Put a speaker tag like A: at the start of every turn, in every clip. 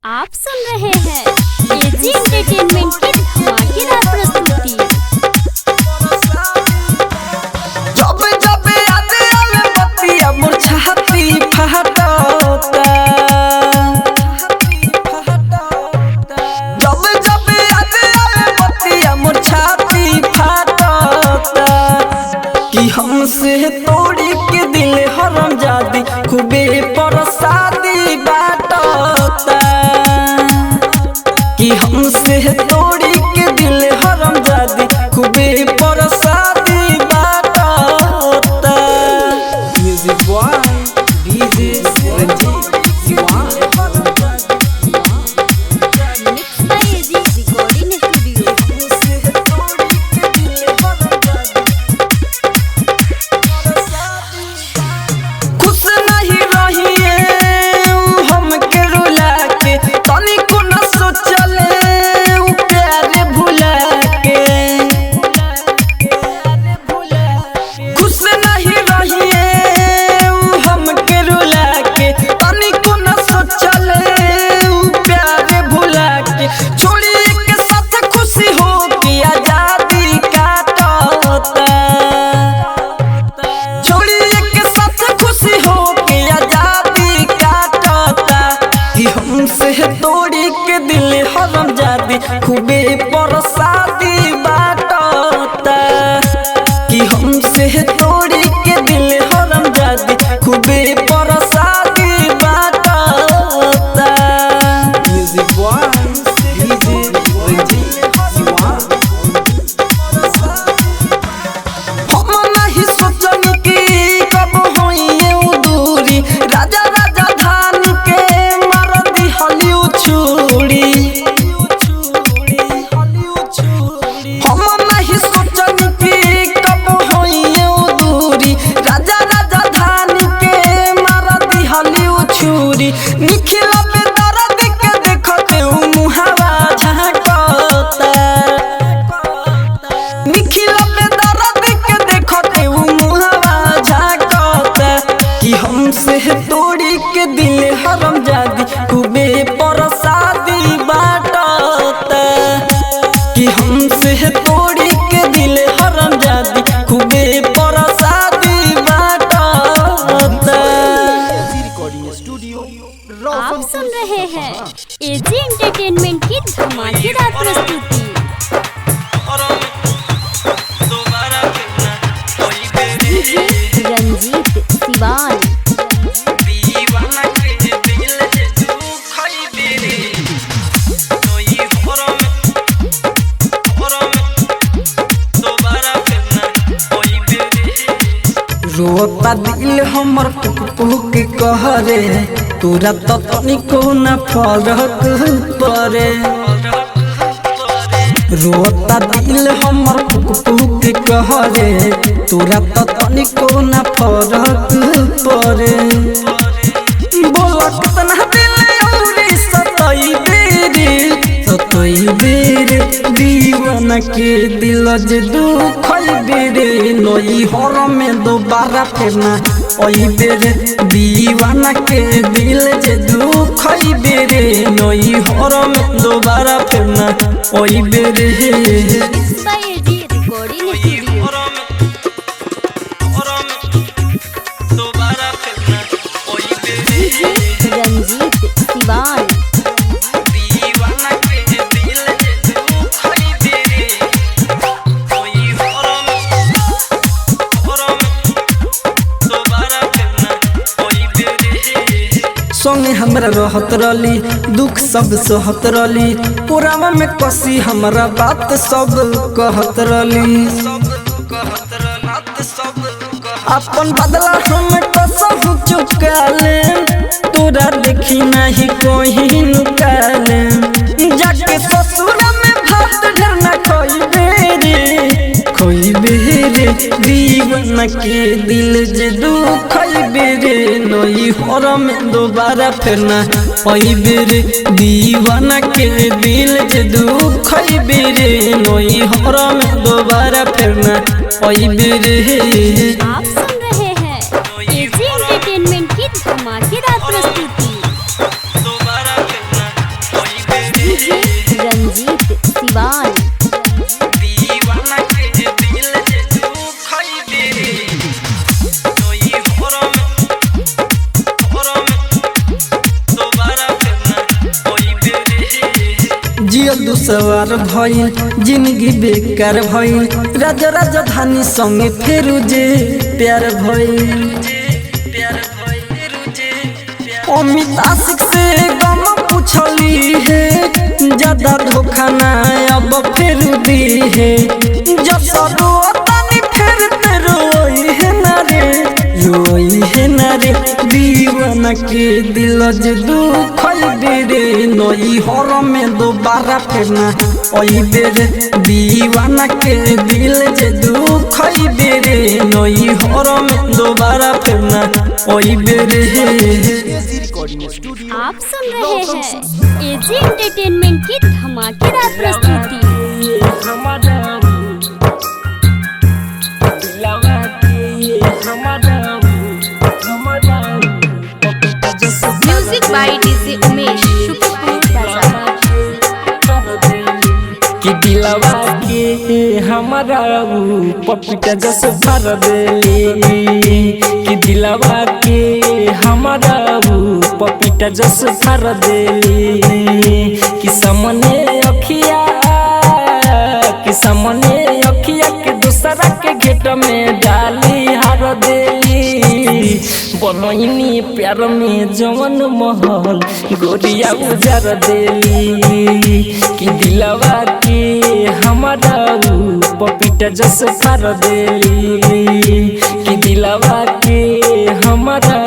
A: आप सुन रहे हैं एजी एंटरटेनमेंट की धमाकेदार प्रस्तुति।
B: जब जब याद आवे बतिया मोर छाती फहटता, जब जब याद आवे बतिया मोर छाती फहटता, कि हमसे तोड़ी के दिल हरामजादी खूबे परसादी बाटता, कि हमसे तोड़ी के दिल हरामजादी खूबे परसादी बाटता। Music by DJ Ranjit Diwan.
A: Mix by AG recording studio.
B: खुश नहीं रहिए हमके रुला के, तनिको न सोचले उ प्यारे भुला के। खुश नहीं रहिए हमके रुला के, तनिको न सोचले उ प्यारे भुला के। छोड़िए के साथ खुशी हो के आजादी काटता, छोड़िए के साथ खुशी हो के आजादी काटता, कि हमसे तोड़ी के दिल हरामजादी खूबे परसादी बाटता, कि हमसे तोड़ी के दिल हरामजादी खूबे परसादी बाटता। म्यूजिक बॉय डीजे रंजीत दीवान। हम नहीं सोचनी कि कब होइए उ दूरी, राजा राजा धान के मार दिहली उ छुरी। हम नहीं सोचनी कि कब होइए उ दूरी, राजा राजा धान के मार दिहली उ छुरी। निखिला पे दर्द के देखते उ मुहावा झांकता, निखिला पे दर्द के देखते उ मुहावा झांकता, कि हमसे तोड़ी के दिल हरामजादी खूबे परसादी बाटता, कि हमसे तोड़ी के दिल हरामजादी खूबे परसादी बाटता।
A: आप सुन रहे हैं एजी एंटरटेनमेंट की धमाकेदार प्रस्तुति। डीजे रंजीत दीवान।
B: रोता दिल हमर पुक कहरे, तोरा तो तनिको न फरक परे। रोता दिल हमर पुक कहरे, तोरा तो तनिको न फरक परे। बोला कितना दिल औरी सतई बेरे, दीवाना के दिल जे दुख बेरे, नई हर में दोबारा फेरना ओई बेरे। दीवाना के दिल जे दुख बेरे, नई हर में दोबारा फेरना ओई बेरे।
A: Mix by AG recording studio. DJ Ranjit Diwan.
B: संगे हमरा रहत रली, दुख सब सहत रली, पुरावा में कसी हमरा बात सब कहत रली। अपन बदला हम कसहु चुकाले, तोरा देखी नहीं कोई नुकाले। जाके ससुर में भात ढरना खोई बेरे, दीवाना के दिल जे दुख बेरे, नई हर में दोबारा फेरना ओई बेरे। दीवाना के दिल जे दुख बेरे, नई हर में दोबारा फेरना ओई बेरे।
A: आप सुन रहे हैं एजी एंटरटेनमेंट की धमाकेदार प्रस्तुति।
B: दुसवार भइल जिंदगी बेकार भइल राजा राजधानी संगे फेरू जे प्यार भइल अमित आशिक से गम पूछली है ज्यादा धोखा ना अब फेरू दी है जब सदो तनी फेर ते रोई है ना रे दीवाना के दिल जे दुख बेरे नई हर में दोबारा फेरना ओई बेरे दीवाना के दिल जे दुख बेरे नई हर में दोबारा फेरना ओई बेरे।
A: आप सुन रहे हैं एजी एंटरटेनमेंट की धमाकेदार प्रस्तुति। Music by DJ Umesh Shukrapur Bazar.
C: कि दिलवा के हमारा पपीता जस भर देली कि दिलवा के हमारा पपीता जस भर देली कि सामने अखिया के दूसरा के घेट में डाली हार देली बनैनी प्यार में जवन महल गोरिया उजार देली कि दिलवा के हमारा पपीता जस कर देली कि दिलवा के हमारा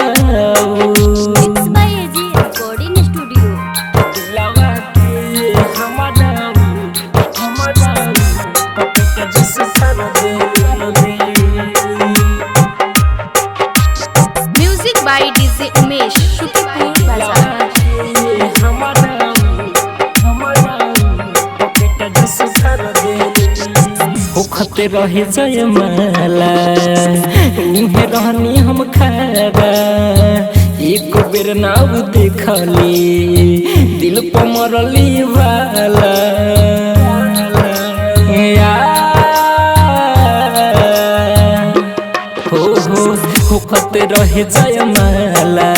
A: mix by AG recording studio.
C: दिलवा के हमारा पपीता जस कर देली।
A: Music by DJ Umesh Shukrapur Bazar.
C: होखते रहे जयमाला उहे रहनी हम खारा एक बेर नाव देखली दिल पर मरली वाला होखते रहे जयमाला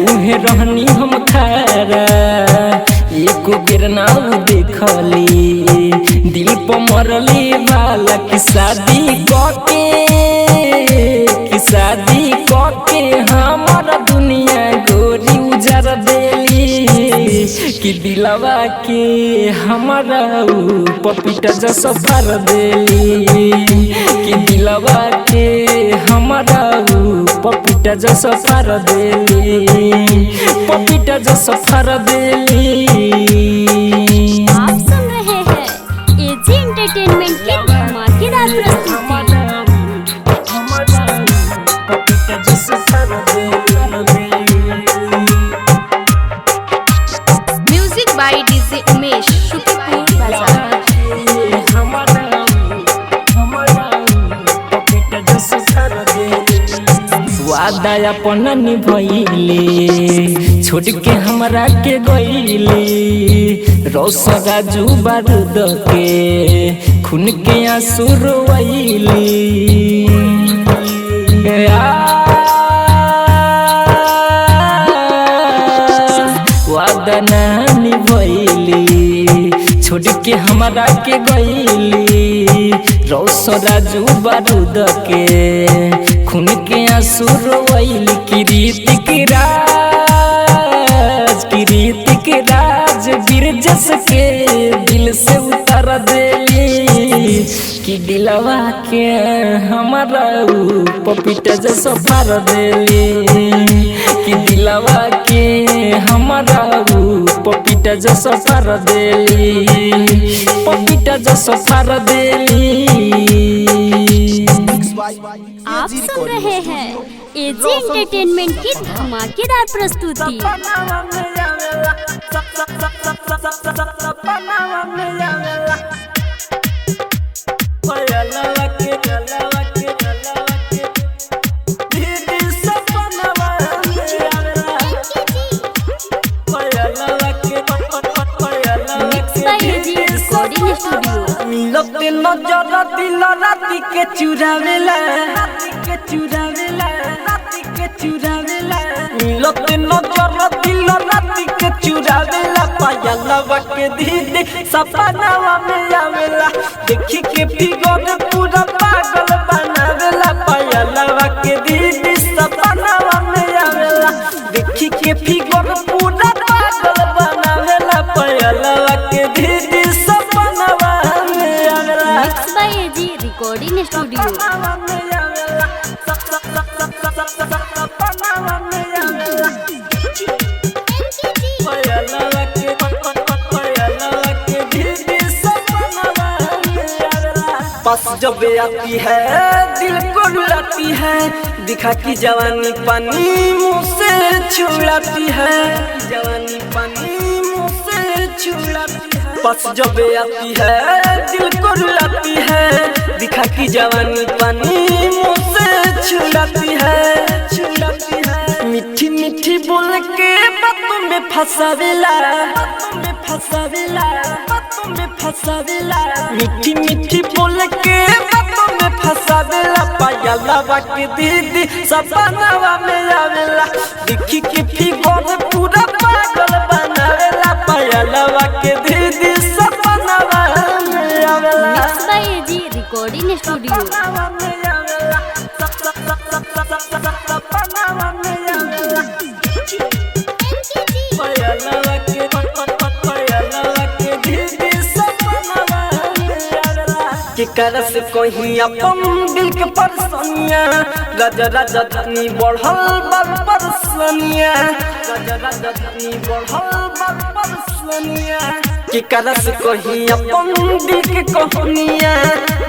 C: उहे रहनी हम खारा एक बेर नाव देखली दिल पर मरली वाला कि शादी कके हमारा दुनिया गोरी उजार देली कि दिलवा के हमारा पपीता जस भर देली कि दिलवा के हमारा पपीता जस भर देली पपीता जस भर देली।
A: आप सुन रहे हैं एजी एंटरटेनमेंट की धमाकेदार प्रस्तुति। Music by DJ Umesh Shukrapur Bazar.
C: वादा अपन निभैले छोड़ के हमरा के गईले रौशन राजू बारूद के खून के आंसू रोइले वादा ना निभैले छोड़ के हमरा के गईले रौशन राजू बारूद के खून के आंसू रोइले कीर्ति के राज बिरजस के दिल से उतार देली कि दिलवा के हमारा पपीता जस भर देली कि दिलवा के हमारा पपीता जस भर देली पपीता जस भर देली।
A: आप सुन रहे हैं एजी एंटरटेनमेंट की धमाकेदार प्रस्तुति। Mix by AG recording studio.
B: मिलते नजर दिल राती के चुरावेला मिलते नजर दिल राती के चुरावेला पायलवा के दीदी सपनावा में आवेला देखी के फिगर पूरा पागल बनावेला पायलवा के दीदी सपनावा में आवेला देखी के फिगर पूरा पागल बनावेला पायलवा के दीदी सपनावा में आवेला।
A: Mix by AG recording studio.
B: बस जब आती है दिल को रुलाती है दिखा की जवानी पानी मुँह से छुड़ाती है जवानी पानी मुँह से छुड़ाती है बस जब आती है दिल को रुलाती है दिखा की जवानी पानी मुँह से छुड़ाती है मीठी मीठी बोल के बातों में फंसावेला मीठी मीठी बोल के बातों में फंसावेला पायलवा के दीदी सपनावा में आवेला देखी के फिगर पूरा पागल बनावेला पायलवा के दीदी सपनावा में आवेला।
A: Mix by AG recording studio. केकरा से कहीं अपन दिल के परसनिया राजा राजा धनी बढ़ल बल परसनिया राजा राजा धनी बढ़ल बल परसनिया केकरा से कहीं अपन दिल के कहानिया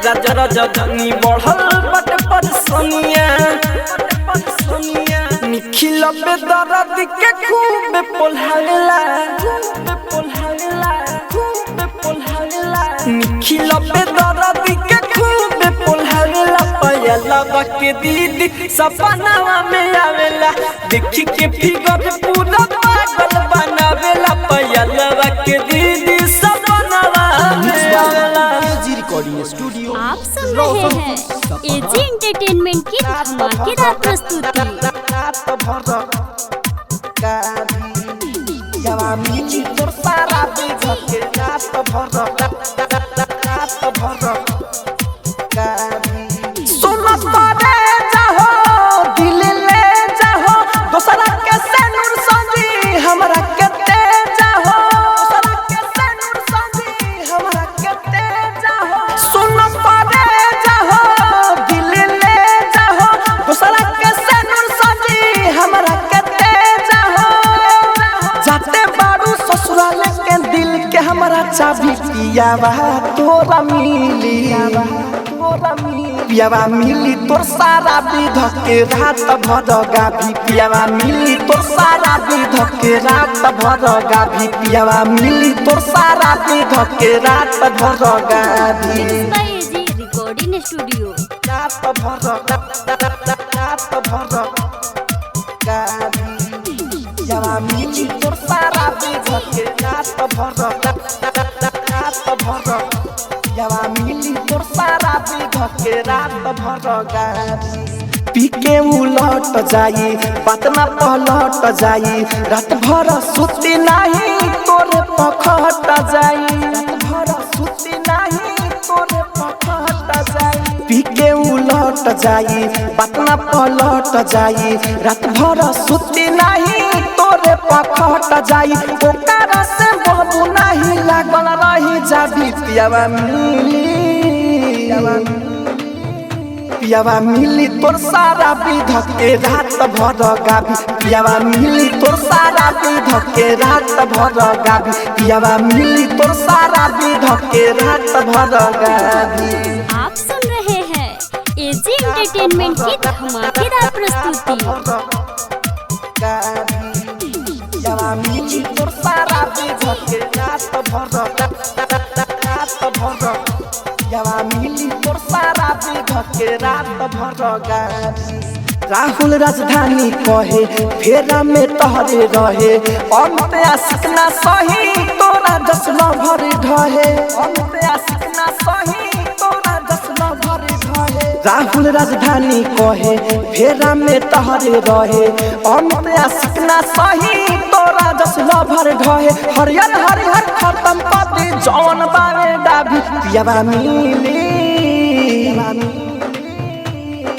A: राजा राजा धनी बढ़ल बल परसनिया निखिल पे दर्द के खूब पोल्हावेला निखिल पे दर्द के खूब पोल्हावेला पायलवा के दीदी सपनावा में आवेला देखी के फिगर पूरा पागल बनावेला पायलवा के दीदी सपनावा में आवेला।
D: AG recording studio.
A: आप सुन रहे हैं एजी एंटरटेनमेंट की धमाकेदार प्रस्तुति।
D: चाबी पियावा तोरा मिली पियावा मिली तोर सारा विध के रात भर गाभी पियावा मिली तोर सारा विध के रात भर गाभी पियावा मिली तोर सारा विध के रात भर गाभी।
A: AG recording studio.
D: रात भर गाभी पियावा मिली तोर सारा विध के रात भर यावा मिली तोर सारा विध के रात भर गाभी पी के उलट जाई बात ना पलट जाई रात भर सुती नहीं तोरे पखट जाई रात भर सुती नहीं तोरे पखट जाई पी के उलट जाई बात ना पलट जाई रात भर सुती नहीं तोरे पखट जाई ओकरा से बाबू नहीं लागल रही जाबी पियावा मिली तोर सारा विध के रात भर गाभी पियावा मिली तोर सारा विध के रात भर गाभी पियावा मिली तोर सारा विध के रात भर गाभी।
A: आप सुन रहे हैं एजी एंटरटेनमेंट की धमाकेदार प्रस्तुति।
D: यावा मिली तोर सारा विध के रात भर यावा मिली तोर सारा विध के रात भर गाभी। राहुल राजधानी कहे फेरा में तहरे रहे अंत आशिक ना सही तोरा जश्न भर ढहे अंत आशिक ना सही तोरा जश्न भर ढहे। राहुल राजधानी कहे फेरा में तहरे रहे अंत आशिक ना सही तोरा जसला भर ढहे हरियर हरियर खत्म पति जौन बावे डाभी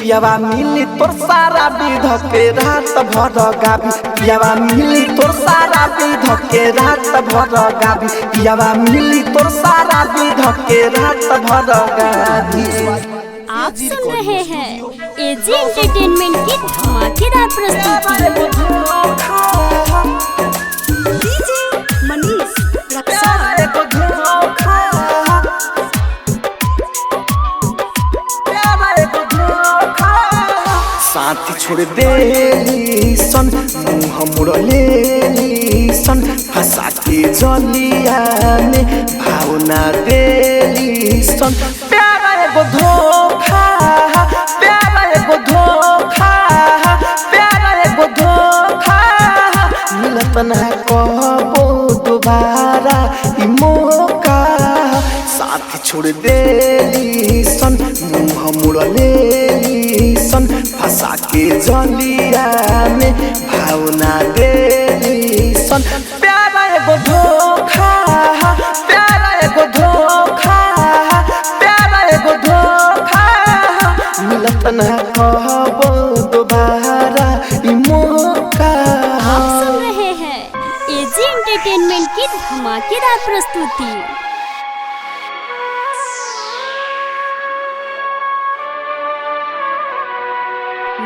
D: पियावा मिली तोर सारा विध के रात भर गाभी पियावा मिली तोर सारा विध के रात भर गाभी पियावा मिली तोर सारा विध के रात भर गाभी।
E: आप सुन रहे हैं एजी एंटरटेनमेंट की धमाकेदार प्रस्तुति। डीजे मनीष रक्सौल।
D: साथी छोड़ दे सन मुँह मुड़ले सन फंसा के जलिया में भावना दे सन प्यारा एगो धोखा प्यारा एगो धोखा प्यारा एगो धोखा मिलत ना कबो दोबारा ई मौका साथी छोड़ दे सन मुँह मुड़ले सन फंसा के जलिया में भावना दे सन प्यारा एगो धोखा प्यारा एगो धोखा प्यारा एगो धोखा मिलत ना कबो दोबारा ई मौका।
E: आप सुन रहे हैं एजी एंटरटेनमेंट की धमाकेदार प्रस्तुति।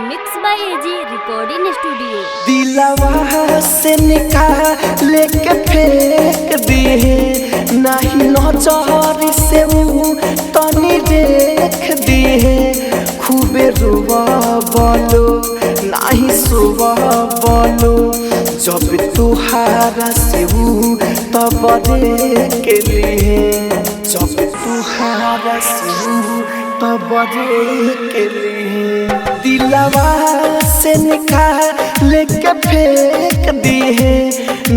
E: Mix by AG recording studio.
D: दिलवा से निकाल के फेंक दिए नहीं नजर से ऊ तनी देख दिए खूबे रुआ बोलो नहीं सुबह बोलो जब तुहारा से ऊ तब के लिए जब तुहारा से ऊ तब के लिए दिलवा से निकाल के फेंक दिए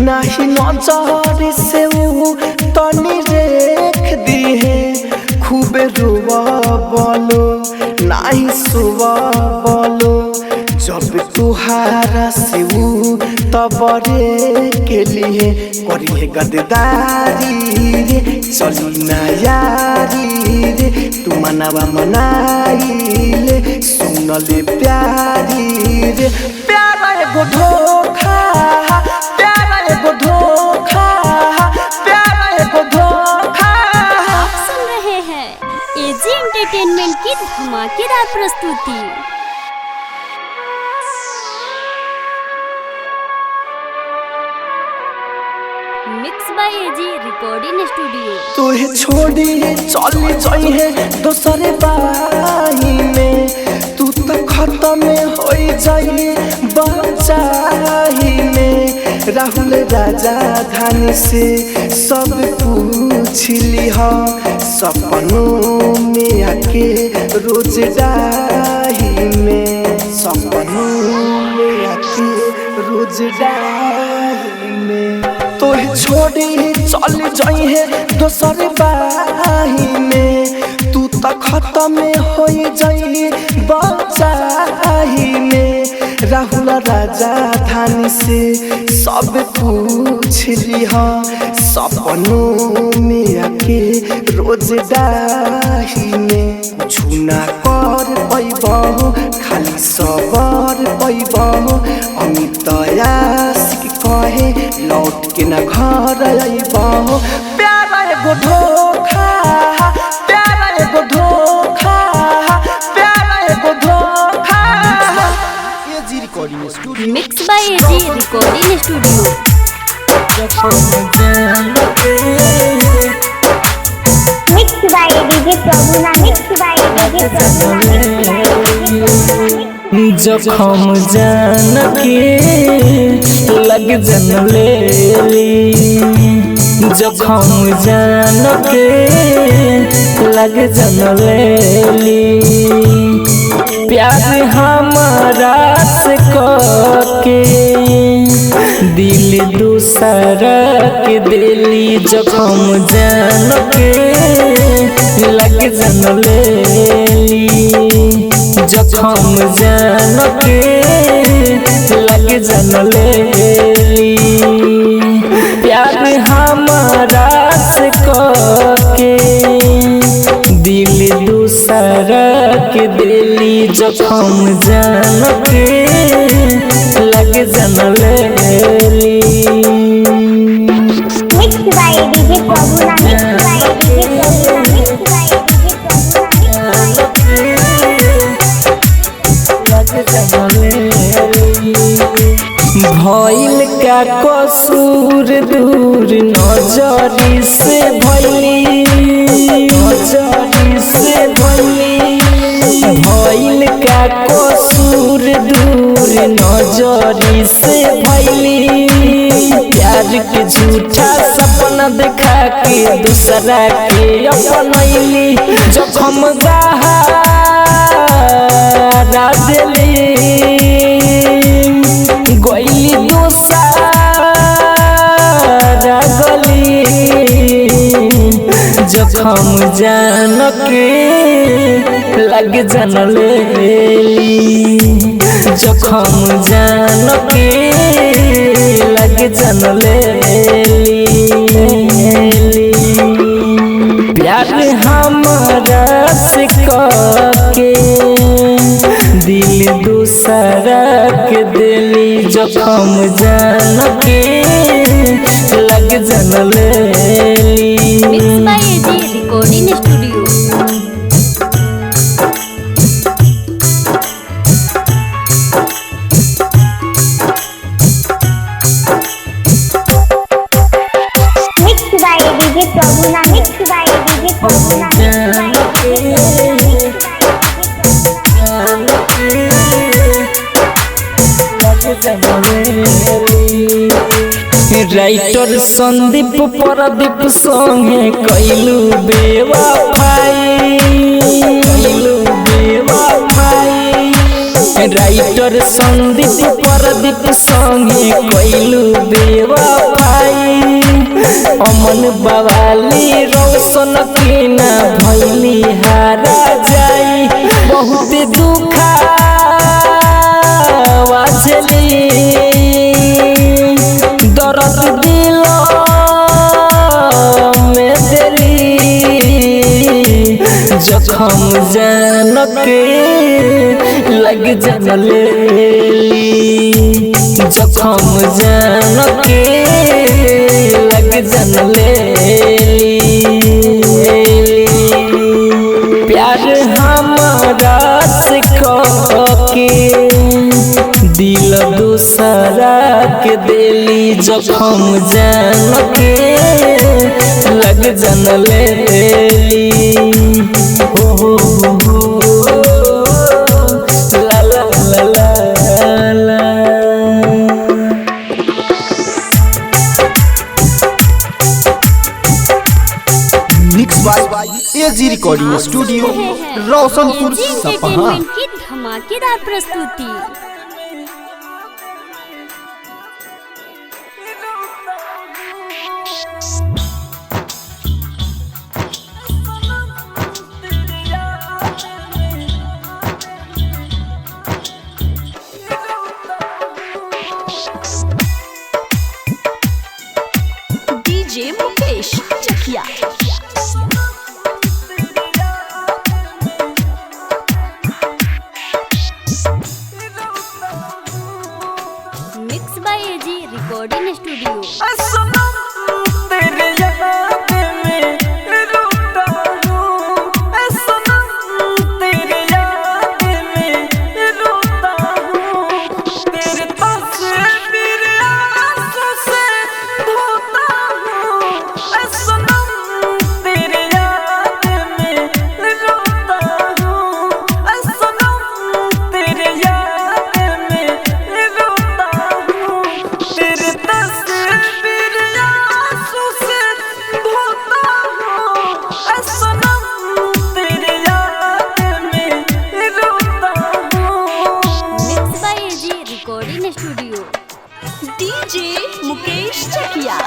D: नहीं नजर से ऊ तनी देख दिए खूबे रुआ बोलो नहीं सुबह बोलो जब तुहारा से ऊ तब के लिए करिए गद्दारी रे चली ना यारी रे तू मनावा मनाइले सुनले प्यारी रे प्यारा एगो धोखा प्यारा एगो धोखा प्यारा एगो धोखा।
E: आप सुन रहे हैं एजी एंटरटेनमेंट की धमाकेदार प्रस्तुति। Mix by AG recording studio.
D: तोहे छोड़ी चली जाई है दोसरे बाही में तू तो खत्म हो जाई बचाही में राहुल राजा धानी से सब पूछ ली सपनों में आके रोज डाही में सपनों में आके रोज डाही में तोहे छोड़ी चल जाई है दोसर बाही में तू तो खत्म हो जाई बचाही में राहुल राजा धानी से सब पूछ ली सपनों में आके रोज डाही में कुछ ना कर पैबहु खाली सबर पैबहु अमित आशिक कहे लौट के ना घर अइबहु प्यारा एगो धोखा प्यारा एगो धोखा प्यारा एगो धोखा। AG recording studio
E: mix by AG recording studio.
F: Mix by DJ Prabhuna mix by DJ Prabhuna
C: जखम जान के लग जन लेली जखम जान के लग जन लेली प्यार हमारा से के दिल दूसरा के दिली जखम जान के लग जन लेली जखम जान के लग जनले प्यार हमारा से के दिल दूसरा के दिली जखम जान के लग जनले
F: Mixed by DJ Prabhuna, mixed by DJ Prabhuna, mixed by DJ Prabhuna.
C: भइल का कसूर दूर नजरी से भइली भइल का कसूर दूर नजरी से भइली प्यार के झूठा सपना देखा के दूसरा के अपनैली जखम गहरा दिली गइली दूसरा गली जखम जान के लग जनले जखम जान के लग जनले प्यार हमारा से के दिल दूसरा के दिली जखम जान के लग जनले
E: mix by AG recording studio.
F: Mixed by DJ Prabhuna, mixed by DJ Prabhuna, mixed by DJ
C: writer Sandeep Pardeep संगे कैलू बेवफाई राइटर संदीप परदीप संगे कैलू बेवफाई अमन बवाली रोशन की ना भैली हारा जाई बहुत दुखा वाजली दर्द दिल में दिली जखम जान के लग जनले जखम जान के लग जनले प्यार हमारा से के दिल दूसरा के दिली जखम जान के लग जनले ला ला ला ला ला।
D: Mix by AG recording studio Roshanpur
E: AG
D: Sapaha.
E: Entertainment की धमाकेदार प्रस्तुति।
G: DJ Mukesh Chakiya.
E: Mix by AG recording studio. Recording studio.
G: DJ Mukesh Chakiya.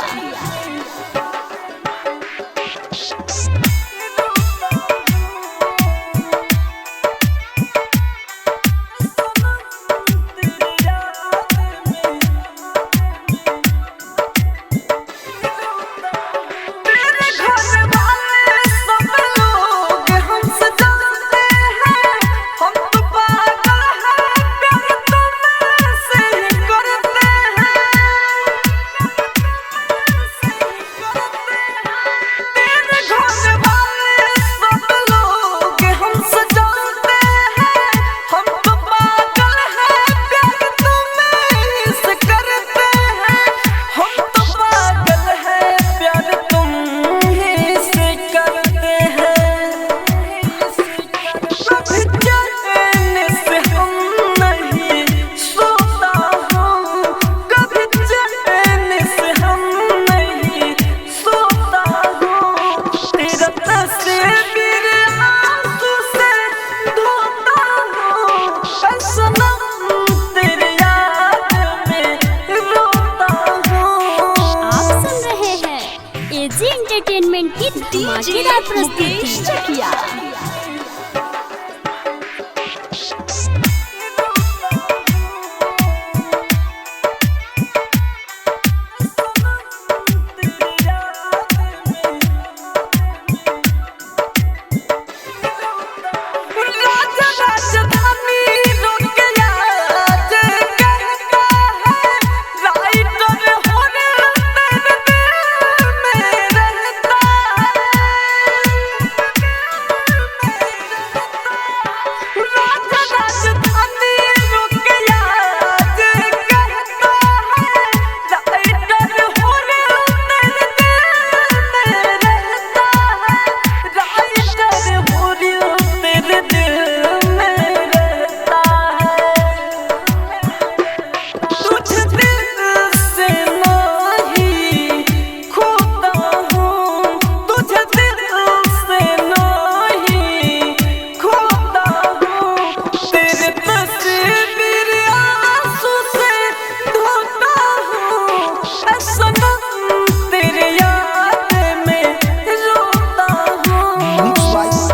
E: AG entertainment की धमाकेदार
G: मुकेश
E: प्रस्तुति।
G: चकिया।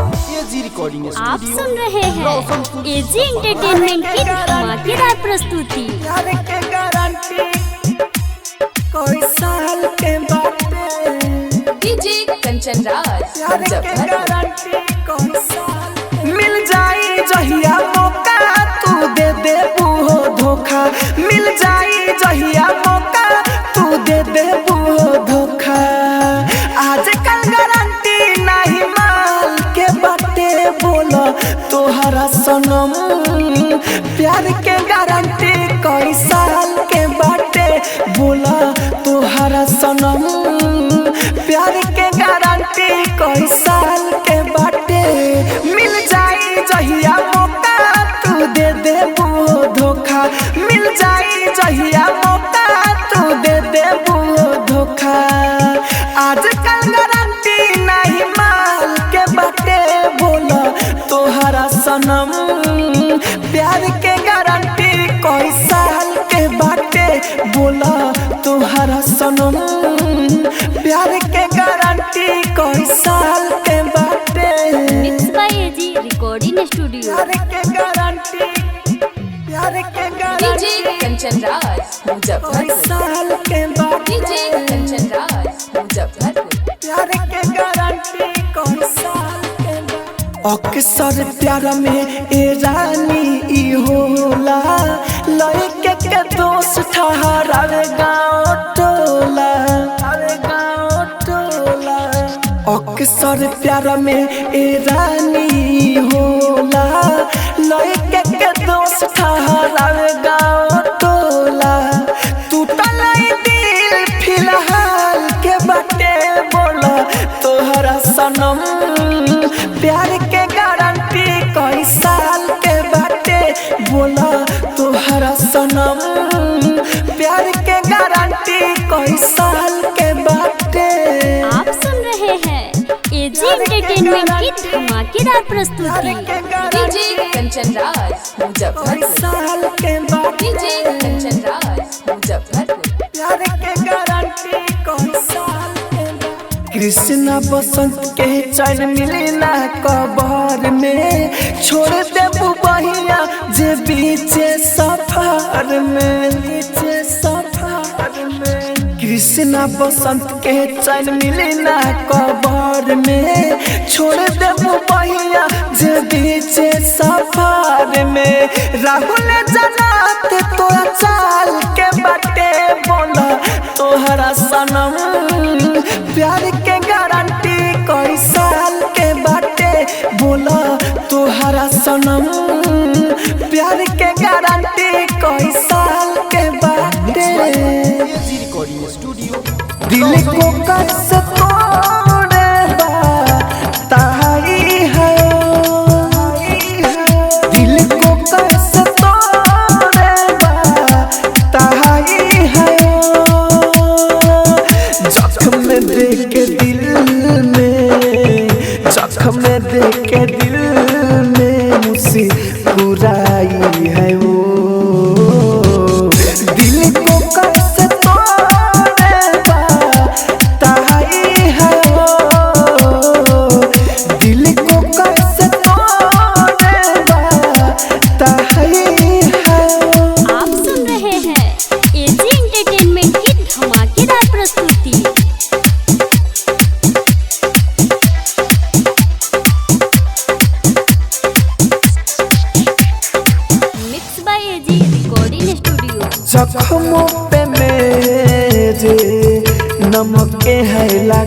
E: आप सुन रहे हैं एजी एंटरटेनमेंट की धमाकेदार प्रस्तुति।
D: प्यार के गारंटी कोई साल के बाटे
G: डीजे कंचन राज
D: प्यार के गारंटी कोई साल मिल जाई जहिया मौका तू दे दे वो धोखा मिल जाई जहिया मौका तू दे दे वो धोखा आजकल गारंटी नहीं माल के बाटे बोलो तोहरा सनम प्यार के गारंटी कई साल के बाटे बोला तोहरा सनम प्यार के गारंटी कई साल के बाटे मिल जाई जहिया मौका तू दे दे वो धोखा मिल जाई जहिया मौका तू दे दे वो धोखा आजकल गारंटी नहीं माल के बाटे बोला तोहरा सनम प्यार के गारंटी कोई साल के बाटे बोला तोहरा सनम प्यार के गारंटी कोई साल के बाटे
E: mix by AG recording studio.
D: प्यार के गारंटी प्यार के
G: डीजे
D: गारंटी
G: कंचन राज
D: कोई
G: मुजफ्फरपुर
D: साल के बाटे
G: डीजे कंचन राज मुजफ्फरपुर
D: प्यार के गारंटी कोई साल के बाटे अक्सर प्यार में ए रानी ई होला लइके के दोस्त ठहरावे गाँव टोला अक्सर प्यार में ए रानी होला लइके के दोस्त ठहरावे गाँव टोला टूटल दिल फिलहाल के बाटे बोला तोहरा सनम प्यार के गारंटी कई साल के बाटे बोला तोहरा सनम प्यार के गारंटी कई साल के बाटे
E: आप सुन रहे हैं एजी एंटरटेनमेंट की धमाकेदार प्रस्तुति।
G: डीजे कंचन राज
D: कई
G: मुजफ्फरपुर
D: साल के बाटे
G: डीजे कंचन राज मुजफ्फरपुर
D: प्यार के गारंटी कई साल के बाटे कृष्णा बसंत के चैन मिली ना कबर में छोड़ देबू बहिया जे बीचे सफर में कृष्णा बसंत के चैन मिली ना कबर में छोड़ देबू बहिया जे बीचे सफर में राहुल जनात तोरा चाल के बाटे बोला तोहरा सनम प्यार के गारंटी कई साल के बाटे बोला तोहरा सनम प्यार के गारंटी कई साल के बाटे दिल को कैसे तोड़ेगा ताई है दिल को कैसे तोड़ेगा ताई है जख्म देख के दिल में मुस्कुराई है वो दिल को कैसे तोड़ेगा ताई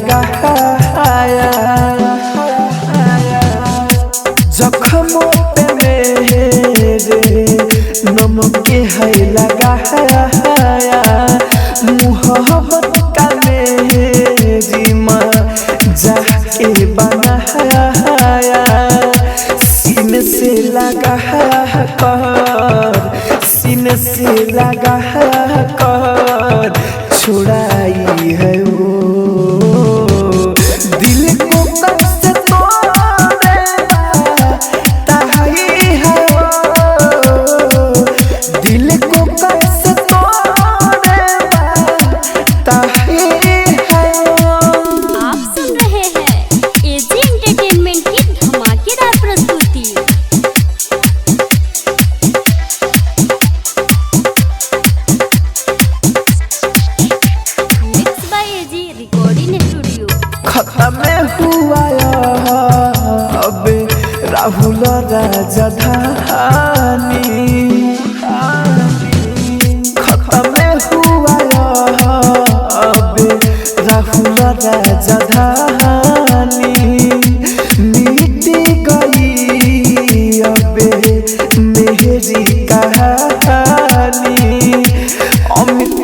D: लगाया जख्मों पे मेरे नमक है लगाया मोहब्बत का मेरी माँ जाके बनाया सीने से लगा कर सीने से लगा कर छुड़ाई है वो दिल को कैसे तोड़ेगा ताही है वो दिल को कैसे तोड़ेगा ताही है वो।
E: आप सुन रहे हैं एजी एंटरटेनमेंट की धमाकेदार प्रस्तुति। Mix by AG recording studio.
D: खत्म हुआ अब राहुल राजधानी खत्म हुआ अब राहुल राजधानी मिट गई अब मेरी कहानी अमित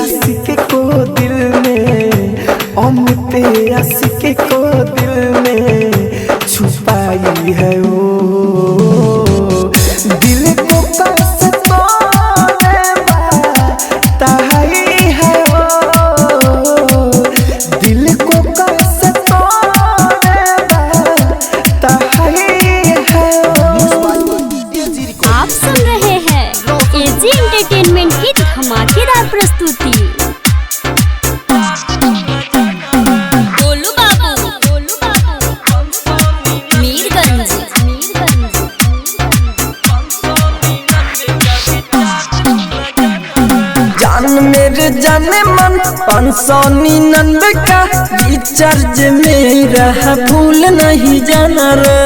D: आशिक को दिल में अमित आशिक को दिल में छुपाई है वो दिल को कैसे तोड़ेगा ताही है वो दिल को कैसे तोड़ेगा ताही है वो।
E: आप सुन रहे हैं एजी एंटरटेनमेंट की धमाकेदार प्रस्तुति। गोलू बाबू मीरगंज
A: जान मेरे जाने मन 599 का रिचार्ज मेरा है, भूल नहीं जाना रे।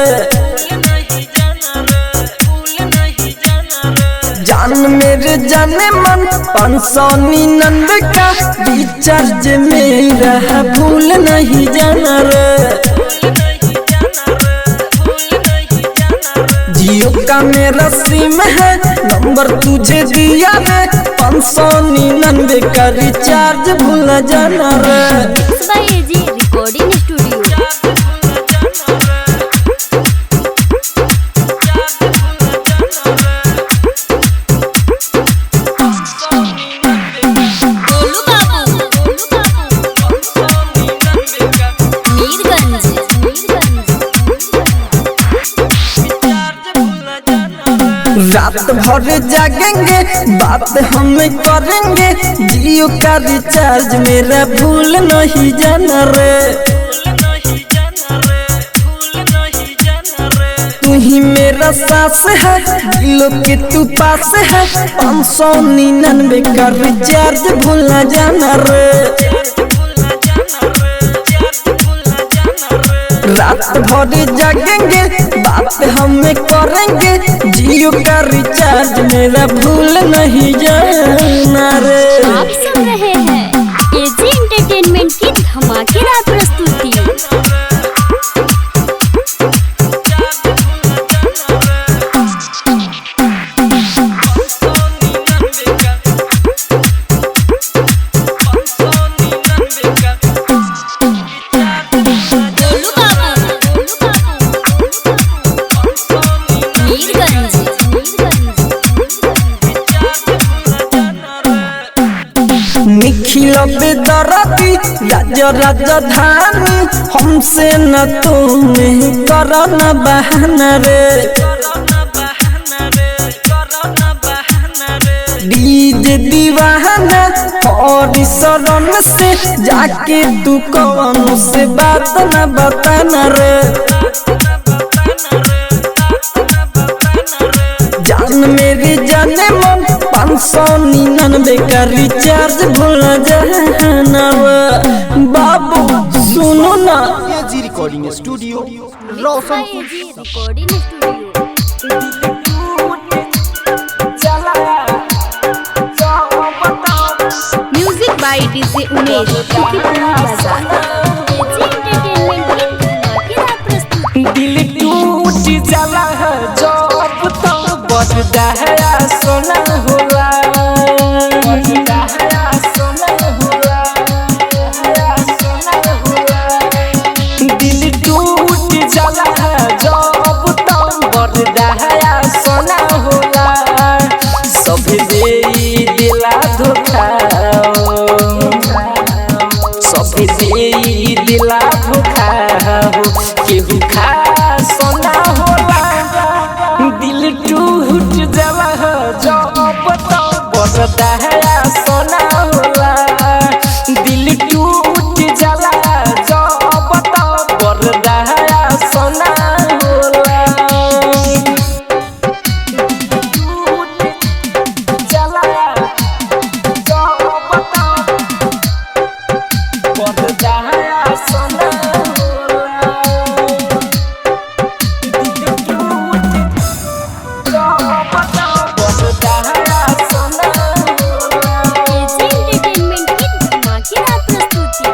A: जान मेरे जाने मन 599 का रिचार्ज मेरा है, भूल नहीं जाना रे। जियो का मेरा सिम है, नंबर तुझे दिया रे। 599 का रिचार्ज भूल जाना रे।
E: AG recording studio. गोलू बाबू मीरगंज
A: रात भर जागेंगे, बात हम करेंगे। जियो का रिचार्ज मेरा भूल नहीं जाना रे। तू ही मेरा सास है, दिलों के तू पास है। 599 का रिचार्ज भूल न जाना रे। रात भर जागेंगे, बात हम करेंगे। जियो का रिचार्ज मेरा भूल नहीं जाना रे।
E: आप सुन रहे हैं एजी एंटरटेनमेंट की धमाकेदार प्रस्तुति। गोलू बाबू मीरगंज
A: निखिल बेदरती राजधानी, हमसे न तुम्हें करो न बहाना रे। डीजे दीवाना और शरण से जाके तू कौन से बात न बताना रे। जान मेरे जाने मन 599 का रिचार्ज भूल जाना बाबू। सुनो ना
D: AG recording studio
E: AG recording studio. Music by DJ Umesh Bazar.
C: दिला भूखा हो केहू खा सोना होला दिल टूट जाला जब तो बरदा है सोना होला दिल टूट जाला जब तो बरदा है सोना होला टूट जाला जब तो बरदा है सोना होला दिल टूट जब तो बरदा है सोना होला
E: एजी एंटरटेनमेंट की धमाकेदार प्रस्तुति।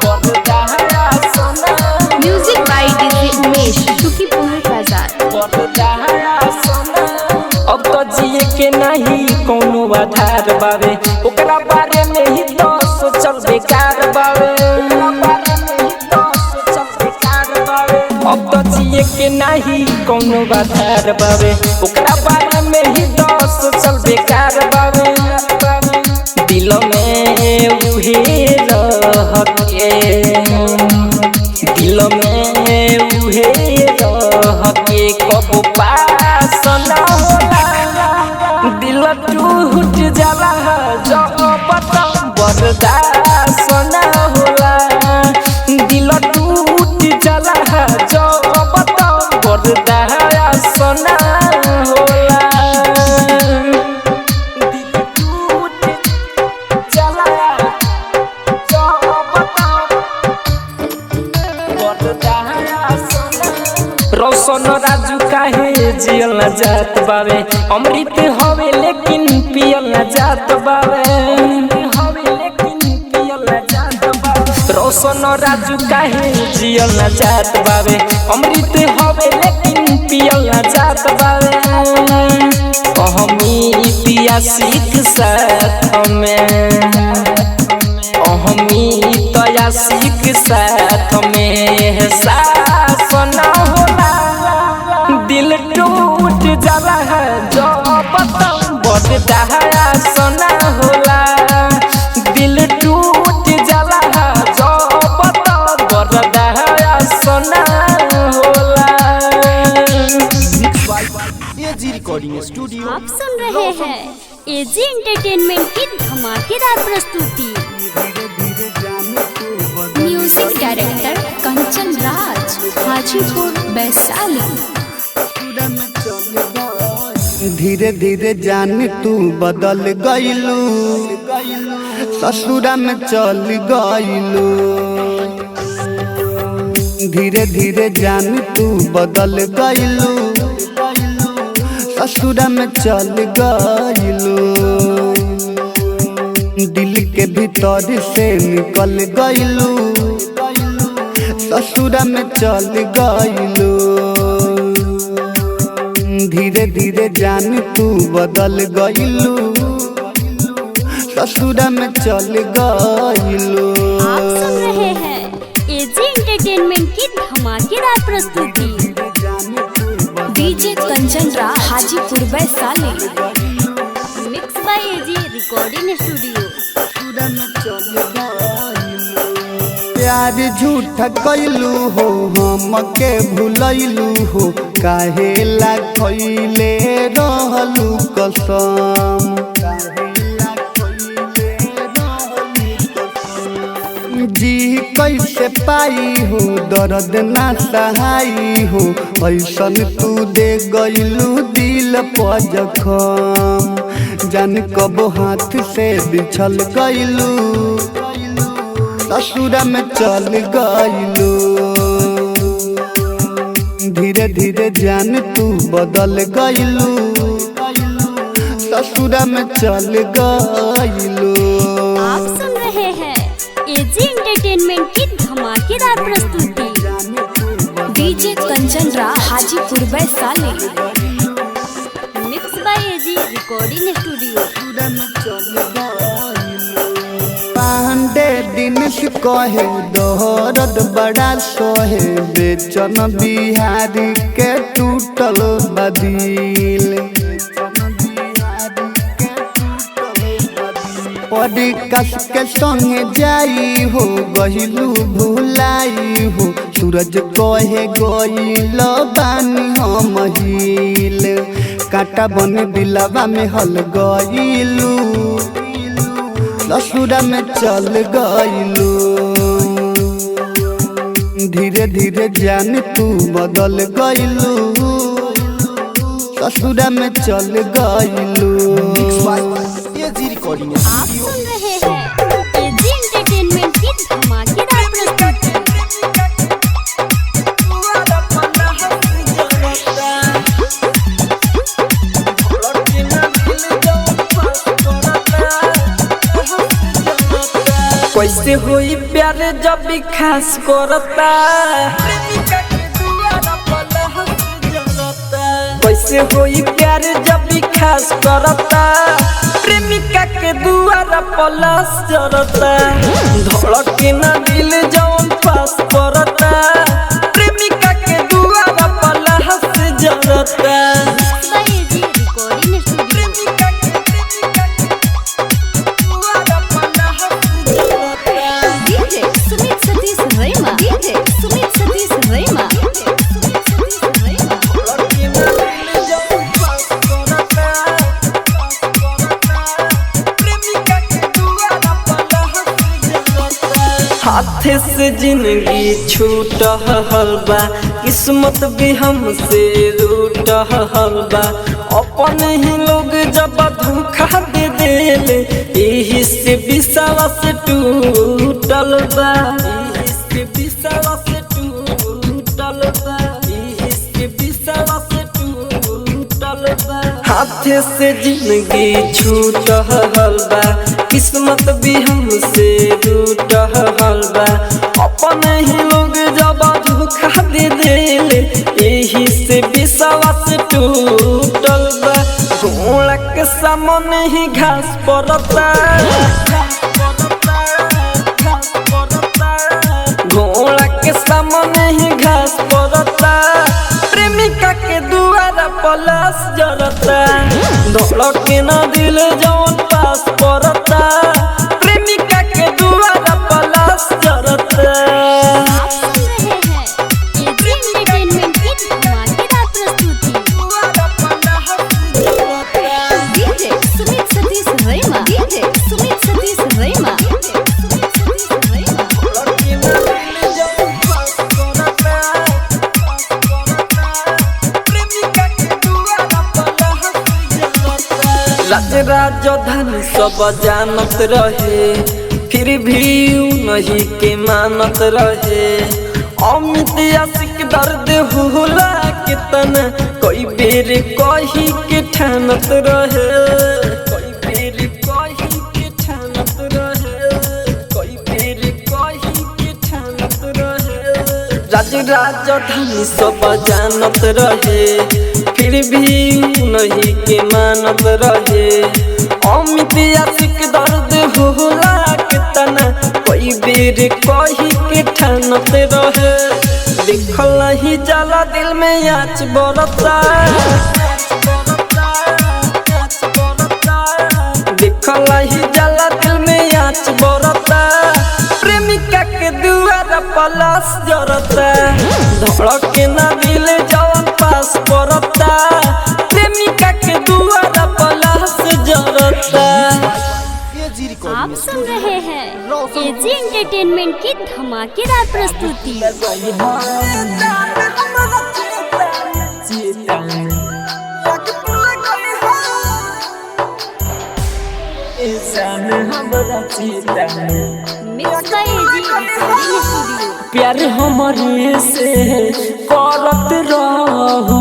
C: बरदा है सोना
H: music by DJ Umesh Sukhipur Bazar.
C: अब तो जिए के नहीं कोनो आधार बावे ओकरा बारे में ही तो सोचल बेकार बावे अब तो जिए के नहीं कोनो आधार बावे ओकरा बारे में ही तो सोचल बेकार बावे दिल में उहे रह के दिल में उहे रह के कब पास न होला दिल टूट जाला जब तो बर्दाश्त न होला दिल टूट जाला जब तो बर्दाश्त न होला दिल टूट जाला जब तो रोशन राजू काहे जियल न जात बावे अमृत हवे लेकिन पियल न जात बावे रोशन राजू काहे जियल न जात बावे अमृत हवे लेकिन पियल न जात बावे हमी पिया सीख साथ में हमी तया सीख साथ में एहसास न होला दिल टूट जाला जब तो बर्दाश्त न होला दिल टूट जाला जब तो बर्दाश्त न होला
D: एजी रिकॉर्डिंग स्टूडियो
E: आप सुन रहे हैं एजी एंटरटेनमेंट की धमाकेदार प्रस्तुति।
H: Music director Kanchan Raj Hajipur Vaishali.
B: धीरे धीरे जान तू बदल गइलू ससुरा में चल गइलू धीरे धीरे जान तू बदल गइलू ससुरा में चल गइलू दिल के भीतर से निकल गइलू ससुरा में चल गइलू धीरे धीरे जान तू बदल गइलू ससुरा में चल गइलू
E: आप सुन रहे हैं एजी एंटरटेनमेंट की धमाकेदार प्रस्तुति।
H: DJ Kanchan Raj Hajipur Vaishali.
E: Mix by AG recording studio.
B: प्यार झूठ कइलू हो हमके भुलैलू हो काहे ला खइले रहलू कसम जी कैसे पाई हो दर्द ना सहाई हो ऐसन तू दे गइलू दिल पर जखम जान कब हाथ से बिछल गइलू ससुरा में चल गइलू धीरे धीरे जान तू बदल गइलू ससुरा में चल गइलू
E: आप सुन रहे हैं एजी एंटरटेनमेंट की धमाकेदार प्रस्तुति।
H: DJ Kanchan Raj Hajipur Vaishali.
E: Mix by AG recording studio.
B: पांडे दिन से कहे दर्द बड़ा सोहे बेचन बिहारी के टूटल बदिल
I: परी कस के संगे जाई हो गहिलू भुलाई हो सूरज कहे गइल बानी हम हिल काटा बन दिलवा में हल गइलू ससुरा में चल गइलू धीरे धीरे जान तू बदल गइलू ससुरा में चल गइलू।
E: आप सुन रहे हैं एजी एंटरटेनमेंट की धमाकेदार प्रस्तुति।
A: कैसे होई प्यार जब भी खास करता कैसे होई प्यार जब भी खास करता प्रेमिका के दुआरा पलास जरता धड़के ना दिल जौन पास करता प्रेमिका के दुआरा पलास जरता।
E: AG recording studio. DJ Sumit Satish Raima. DJ Sumit Satish Raima.
A: हाथे से जिंदगी छूट हलबा किस्मत भी हमसे रूट हलबा अपन ही लोग जब धोखा दे देले यही से विश्वास टूटल बा यही से विश्वास टूटल बा यही से विश्वास टूटल बा। हाथे से जिंदगी छूट हलबा किस्मत भी हमसे रूट हलबा अपन ही लोग जब धोखा दे देले यही से विश्वास टूटल बा। घोड़ा के सामने ही घास पड़ता घोड़ा के सामने ही घास पड़ता प्रेमिका के दुआरा पलास जरता धड़के ना दिल जौन पास पड़ता प्रेमिका के दुआरा पलास जरता।
E: आप सुन रहे हैं एजी एंटरटेनमेंट की धमाकेदार प्रस्तुति। डीजे सुमित सतीश रैमा। डीजे सुमित सतीश रैमा।
A: राज राजधानी सब जानत रहे फिर भी ऊ नहीं के मानत रहे अमित आशिक दर्द होला कितना कोई बेर कही के ठानत रहे कोई बेर कही के ठानत रहे कोई बेर कही के ठानत रहे राज राजधानी सब जानत रहे फिर भी नहीं के मानत रहे अमित आशिक दर्द होला कितना कोई बेर कही के ठानत रहे देखल ही जाला दिल में आँच बरता देखल ही जाला दिल में आँच बरता प्रेमिका के दुआरा पलास जरता धड़के ना दिल जौन पास करता प्रेमिका के दुआरा पलास जरता।
E: आप सुन रहे हैं एजी एंटरटेनमेंट की धमाकेदार प्रस्तुति। Mix by AG recording studio.
C: प्यार हमारे से करत रहू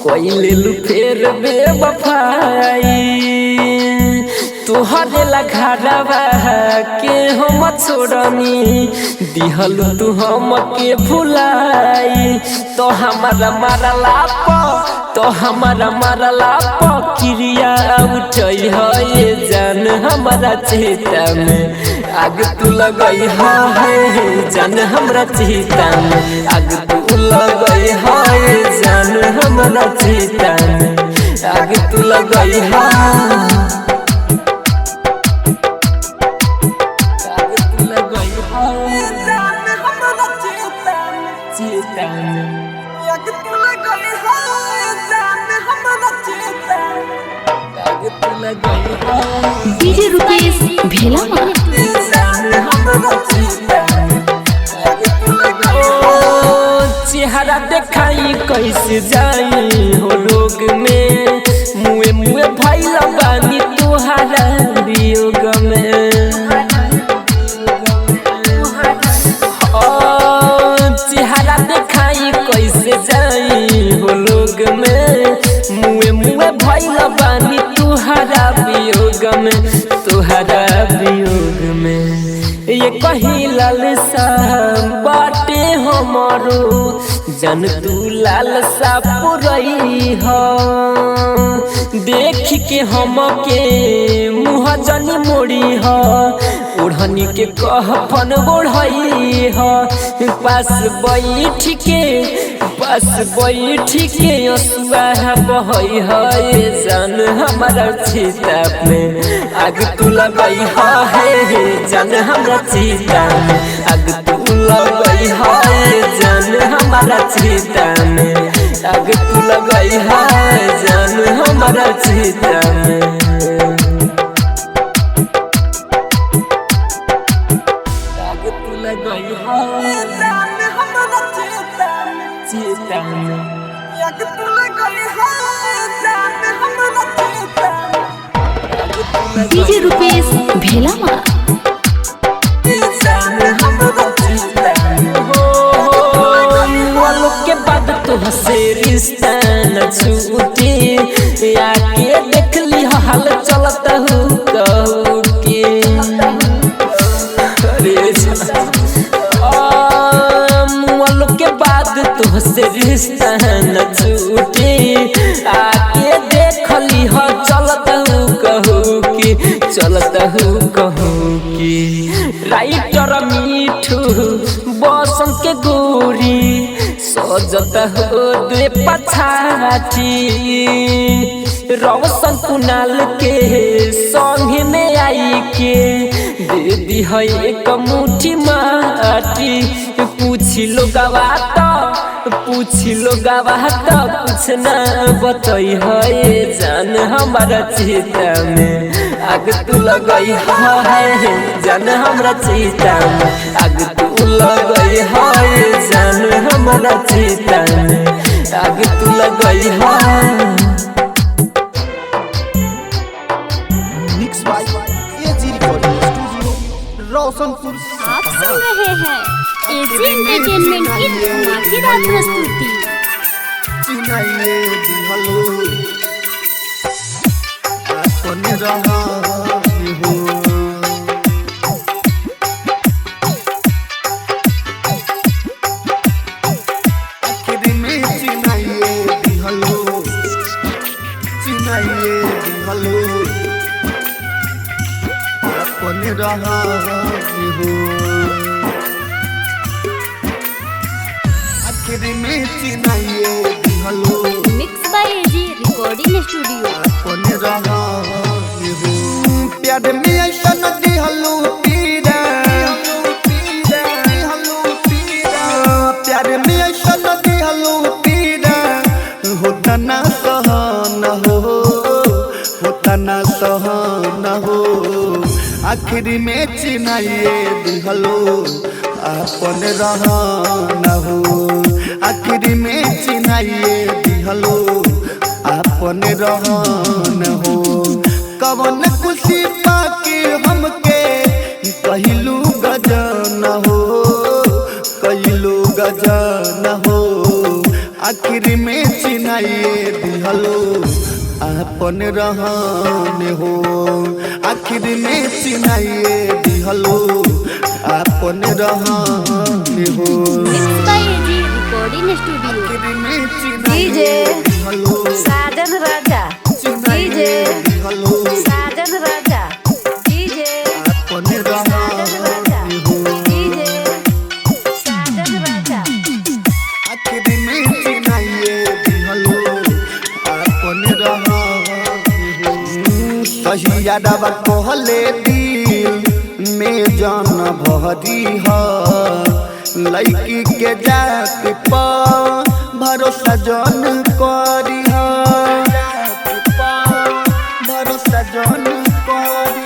C: कोई ले फेर बेवफाई तुहरे घरवा के हम छोड़नी दिहल तू हम के भुलाई तो हमारा मारला क्रिया उठई है जान हमारा चेता में आग तू लगई है जान हमारा चेता में आग तू लगई है जान हमारा चेता में आग तू लगई है चेता में
A: आग तू लगई है जान हमरा चेता
C: आग तू लगई है
H: डीजे रुकेश भेला
A: जान हमरा चेता आग तू लगई
C: चेहरा देखाई कैसे जाई हो लोग में मुए मुए भइल बानी तोहारा वियोग में चेहरा देखाई कैसे जाई हो लोग में मुए मुए भइल बानी तोहारा वियोग में ये कहीं लालसा बाटे हमारो जन तू लालसा पुरई हो देख के हम के मुँह जनी मोड़ी हो ओढ़नी के कहफन ओढ़ई हो पास बैठ के असुआ बहई है जान हमारा चीता में आग तू लगई है जान हमारा चीता में आग तू लगई है जान हमारा चीता में आग तू लगई है जान हमारा चीता में आग तू लगई है
A: जान हमरा चेता
C: में
A: आग तू लगई है जान हमरा चेता
H: डीजे रुकेश भेला
A: जान हमरा चेता
C: वालों के बाद तो हसे रिश्ता न छूटे आके देख ली हाल चलता हूँ कहू के वालों के बाद तो हसे रिश्ता न छूटे आके देख ली चलता हूँ कहू की राइटर मीठू बसंत के गोरी सजता हो दे पछाठी रौशन कुनाल के संग में आई के दे दी है एक मुट्ठी माटी पूछ लो गवा तो कुछ ना बतई है जान हमारा चेता में आग तू लगई है जान हमारा चेता में आग तू लगई है जान हमारा चेता में आग तू लगई है
D: mix by AG recording studio Roshanpur
E: आप सुन रहे हैं एजी एंटरटेनमेंट की धमाकेदार प्रस्तुति।
I: चिनाइए दिहलो आपन रहा हो आखिर में चिनाइए दिहलो आपन रहा हो आखिर में चिनाइए दिहलो
E: mix by AG recording studio.
I: अपन रहा हो प्यार में ऐसा नदी हलो पीरा प्यार में ऐसा नदी हलो पीरा होता ना सहन हो आखिर में चिनाइए दिहलो अपन रहन हो आखिर में चिनाइए दिहलो अपन रहन हो कवन खुशी पाके हमके कहलू गजन हो आखिर में चिनाइए दिहलो अपन रहन हो आखिर में चिनाइए दिहलो अपन रहन हो
E: mix by AG recording studio.
I: आखिर में चिनाइए दिहलो
J: साजन राजा
I: चिनाइए दिहलो
J: साजन राजा
I: अपन रहन हो
J: साजन राजा
I: आखिर में चिनाइए दिहलो अपन रहन हो सही यादवा कहले दिल में जान भरी है लड़की के जात पर भरोसा जन करी भरोसा जन करी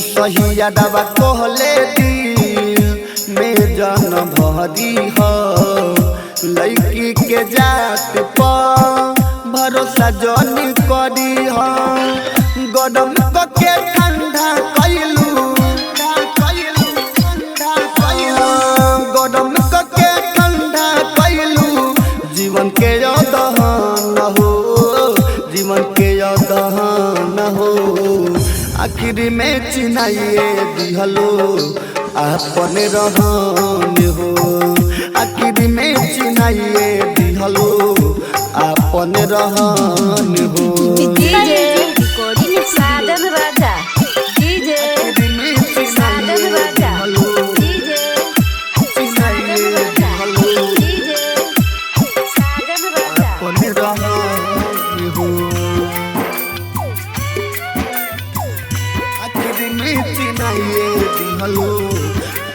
I: सही यादवा कहले दिल में जन भरी लड़की के जात पर भरोसा जन करी गरम के ठंडा कैलू गरम के ठंडा कैलू जीवन के दहन हो जीवन के दहन हो आखिर में चिन्हाइए दिहलो अपन रहन हो आखिर में चिन्हाइए दिहलो अपन रहन हो
J: साजन राजा डीजे साजन राजा डीजे साजन राजा डीजे साजन राजा
I: अपन रहन हो आखिर में चिन्हाइए दिहलो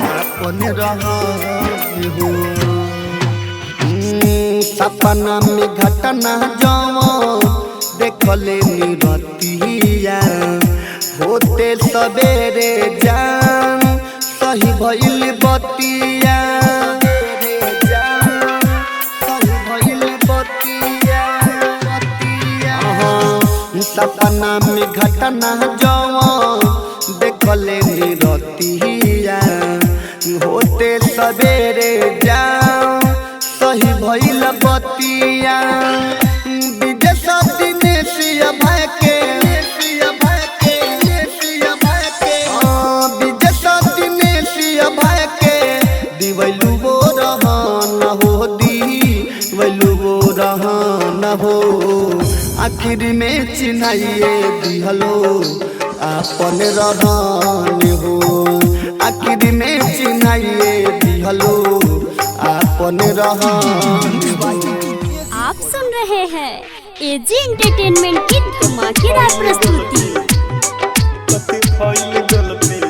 I: अपन रहन हो सपना में घटना जाओ देखले निरतिया होते सवेरे जान सही भइल बतिया सही भइल बतिया सपना में घटना जाओ देखले निरतिया होते सवेरे जान सही भइल बतिया विदेश दिनेशिया भाई के विदेश दिनेशिया भाई के दिवैलू वो रहन हो दिवैलू वो रहन हो आखिर में चिन्हाइए दिहलो अपन रहन हो आखिर में चिन्हाइए दिहलो अपन रहन
E: आप सुन रहे हैं एजी एंटरटेनमेंट की धमाकेदार प्रस्तुति।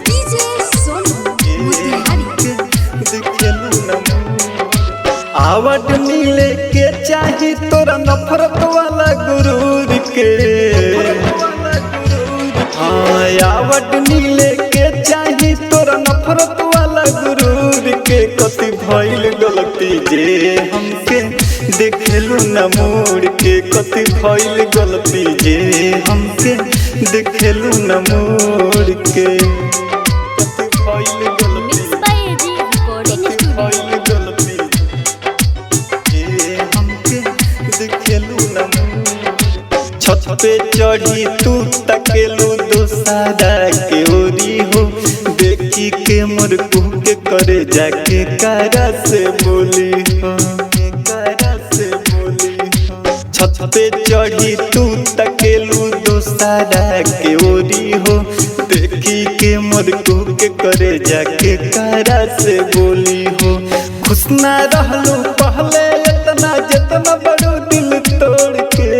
G: डीजे सोनू
K: आवट मिले के चाही तोरा नफरत वाला गुरूर के आवट मिले के चाही तोरा नफरत वाला गुरूर के कति भइल गलती जे हमके देखलू न मोड़ के कति भइल गलती जे हमके देखलू न मोड़ के कति भइल गलती भइल गलती जे हमके देखलू न छत पे चढ़ी तू तकेलू दोसारा के ओरी हो देखी के मोर कुह के करे जाके कारा से बोली हो छत पे चढ़ी तू तकेलू दोसारा के ओरी हो देखी के मोर कुह के करे जाके कारा से बोली हो खुश ना रहलू पहले इतना जितना बड़ू दिल तोड़ के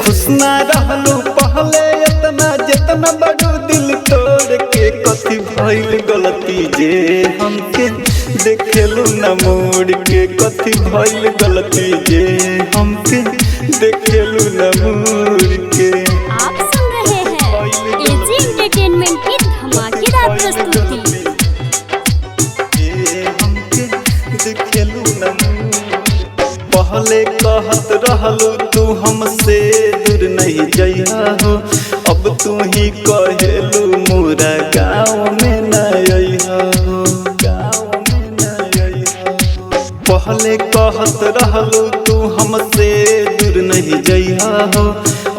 K: खुश ना रहलू पहले इतना जितना बड़ू दिल तोड़ के कथी भइल गलती जे हमके देखलू न मोड़ के कथी भइल गलती जे हमके देखलू न मोड़ के।
E: आप सुन रहे हैं एजी एंटरटेनमेंट की धमाकेदार प्रस्तुति।
K: हमके देखलू न पहले कहत रहलू तू हमसे दूर नहीं जइहा हो अब तू ही कहेलू मोरा गाँव में न अइहा हो गाँव में न अइहा पहले कहत रहलू तू हमसे दूर नहीं जइहा हो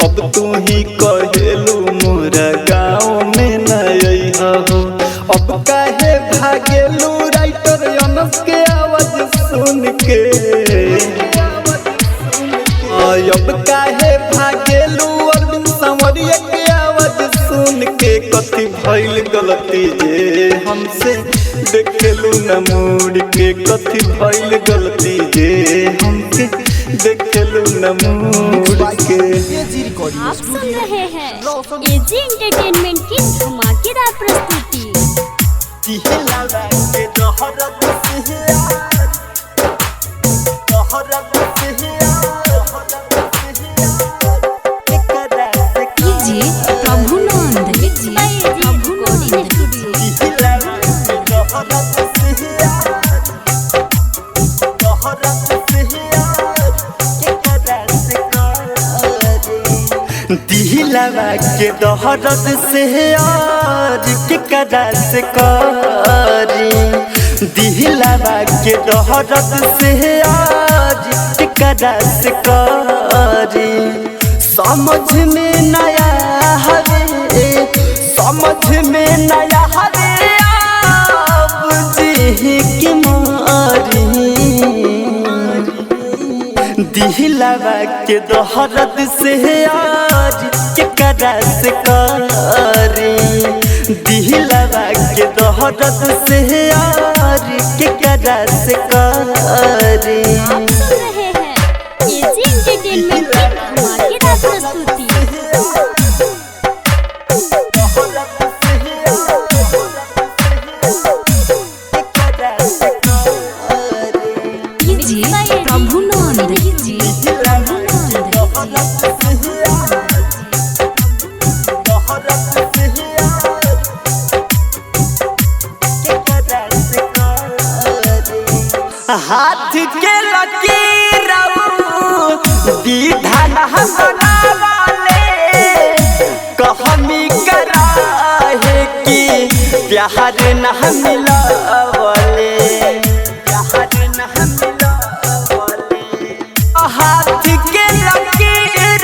K: अब तू ही कहेलू मोरा गाँव में न अइहा हो अब काहे भागेलू राइटर अनस के आवाज सुन के अब काहे भागेलू अरविंद सांवरिया के आवाज सुन के कथी भइल गलती जे हमसे देखलू न मोड़ के कथी भइल गलती जे हमके देखलू न मुड़ के।
E: आप सुन रहे हैं एजी एंटरटेनमेंट की धमाकेदार प्रस्तुति।
H: डीजे प्रभुनंद
A: दिलवा के दहरत से यार के कदा से करी, दिलवा के दहरत से यार के कदा से करी। समझ में नया हरे, समझ में नया हरे अब जी की मारी। दिलवा के दहरत से यार के कदा से करी, दिलवा के दहरत से यार के कदा से करी।
E: आप सुन रहे हैं एजी एंटरटेनमेंट की धमाकेदार प्रस्तुति।
H: डीजे प्रभुनंद
A: हाथ के लकीर विधान बनावाले कहमी करा है कि प्यार न मिलावले, प्यार न मिलावले। हाथ के लकीर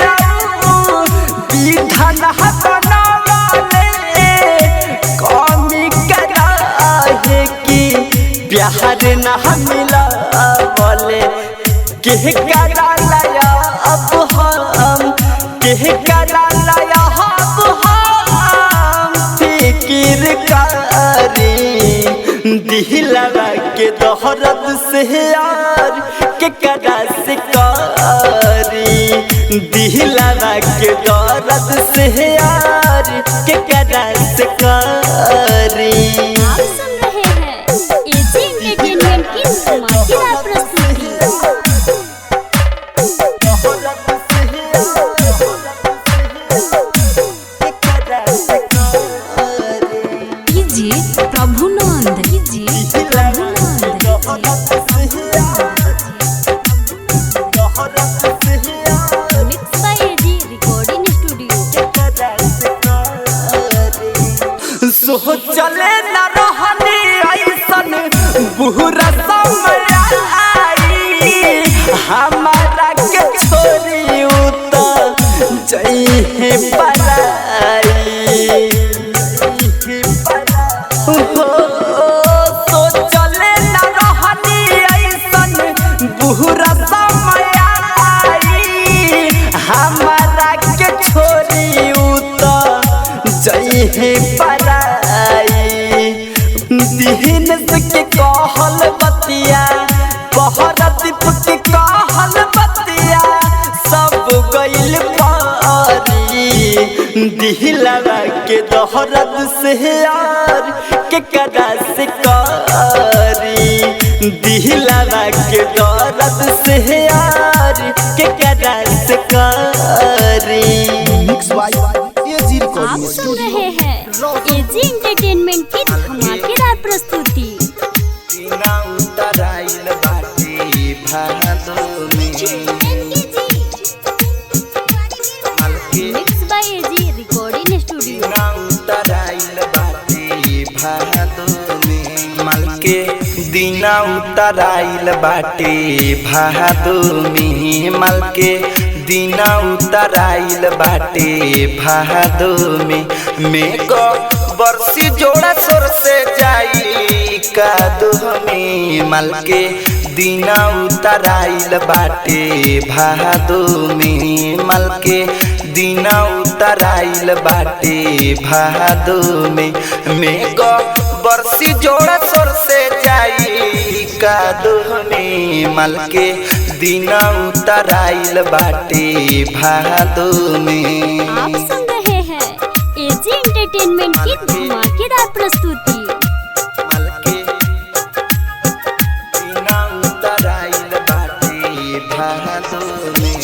A: विधान बनावाले कहमी करा है कि प्यार न मिलावले। केह करा लाया अब हम, केह करा लाया अब हम फिक्र करी। दिलवा के दहरत से यार के कदा से करी, दिलवा के दहरत से यार के कदा से करी।
E: आप सुन रहे हैं एजी एंटरटेनमेंट की धमाकेदार प्रस्तुति।
H: DJ Prabhunand
E: mix by AG recording studio.
A: सोचले न रहनी ऐसन बुरा समय आई, हमारा के छोरी उत जइहे पराई। सोचले न रहनी ऐसन बुरा समय आई, हमारा के छोरी उत जइहे पराई। दिहन के कहल बतिया, बहरदीप के कहल बतिया सब गइल पारी। दिलवा के दहरत से यार के कदा से करी, दिलवा के दहरत से यार के कदा से करी।
E: आप सुन रहे हैं एजी एंटरटेनमेंट की धमाकेदार प्रस्तुति। Mix by AG recording studio.
D: मल के दीना उतराइल बाटे भादो में, मल के दीना उतराइल बाटे भादो में को बरसी जोड़ा सोर से जाई कादो में। मल के दीना उतराइल बाटे भादो में, मल के दीना उतराइल बाटे भादो में को बरसी जोड़ा सोर से जाई कादो में। मल के दिन उतराइल बाटे भादो में।
E: आप सुन रहे हैं एजी एंटरटेनमेंट की धमाकेदार प्रस्तुति।
D: दिन उतराइल बाटे भादो में।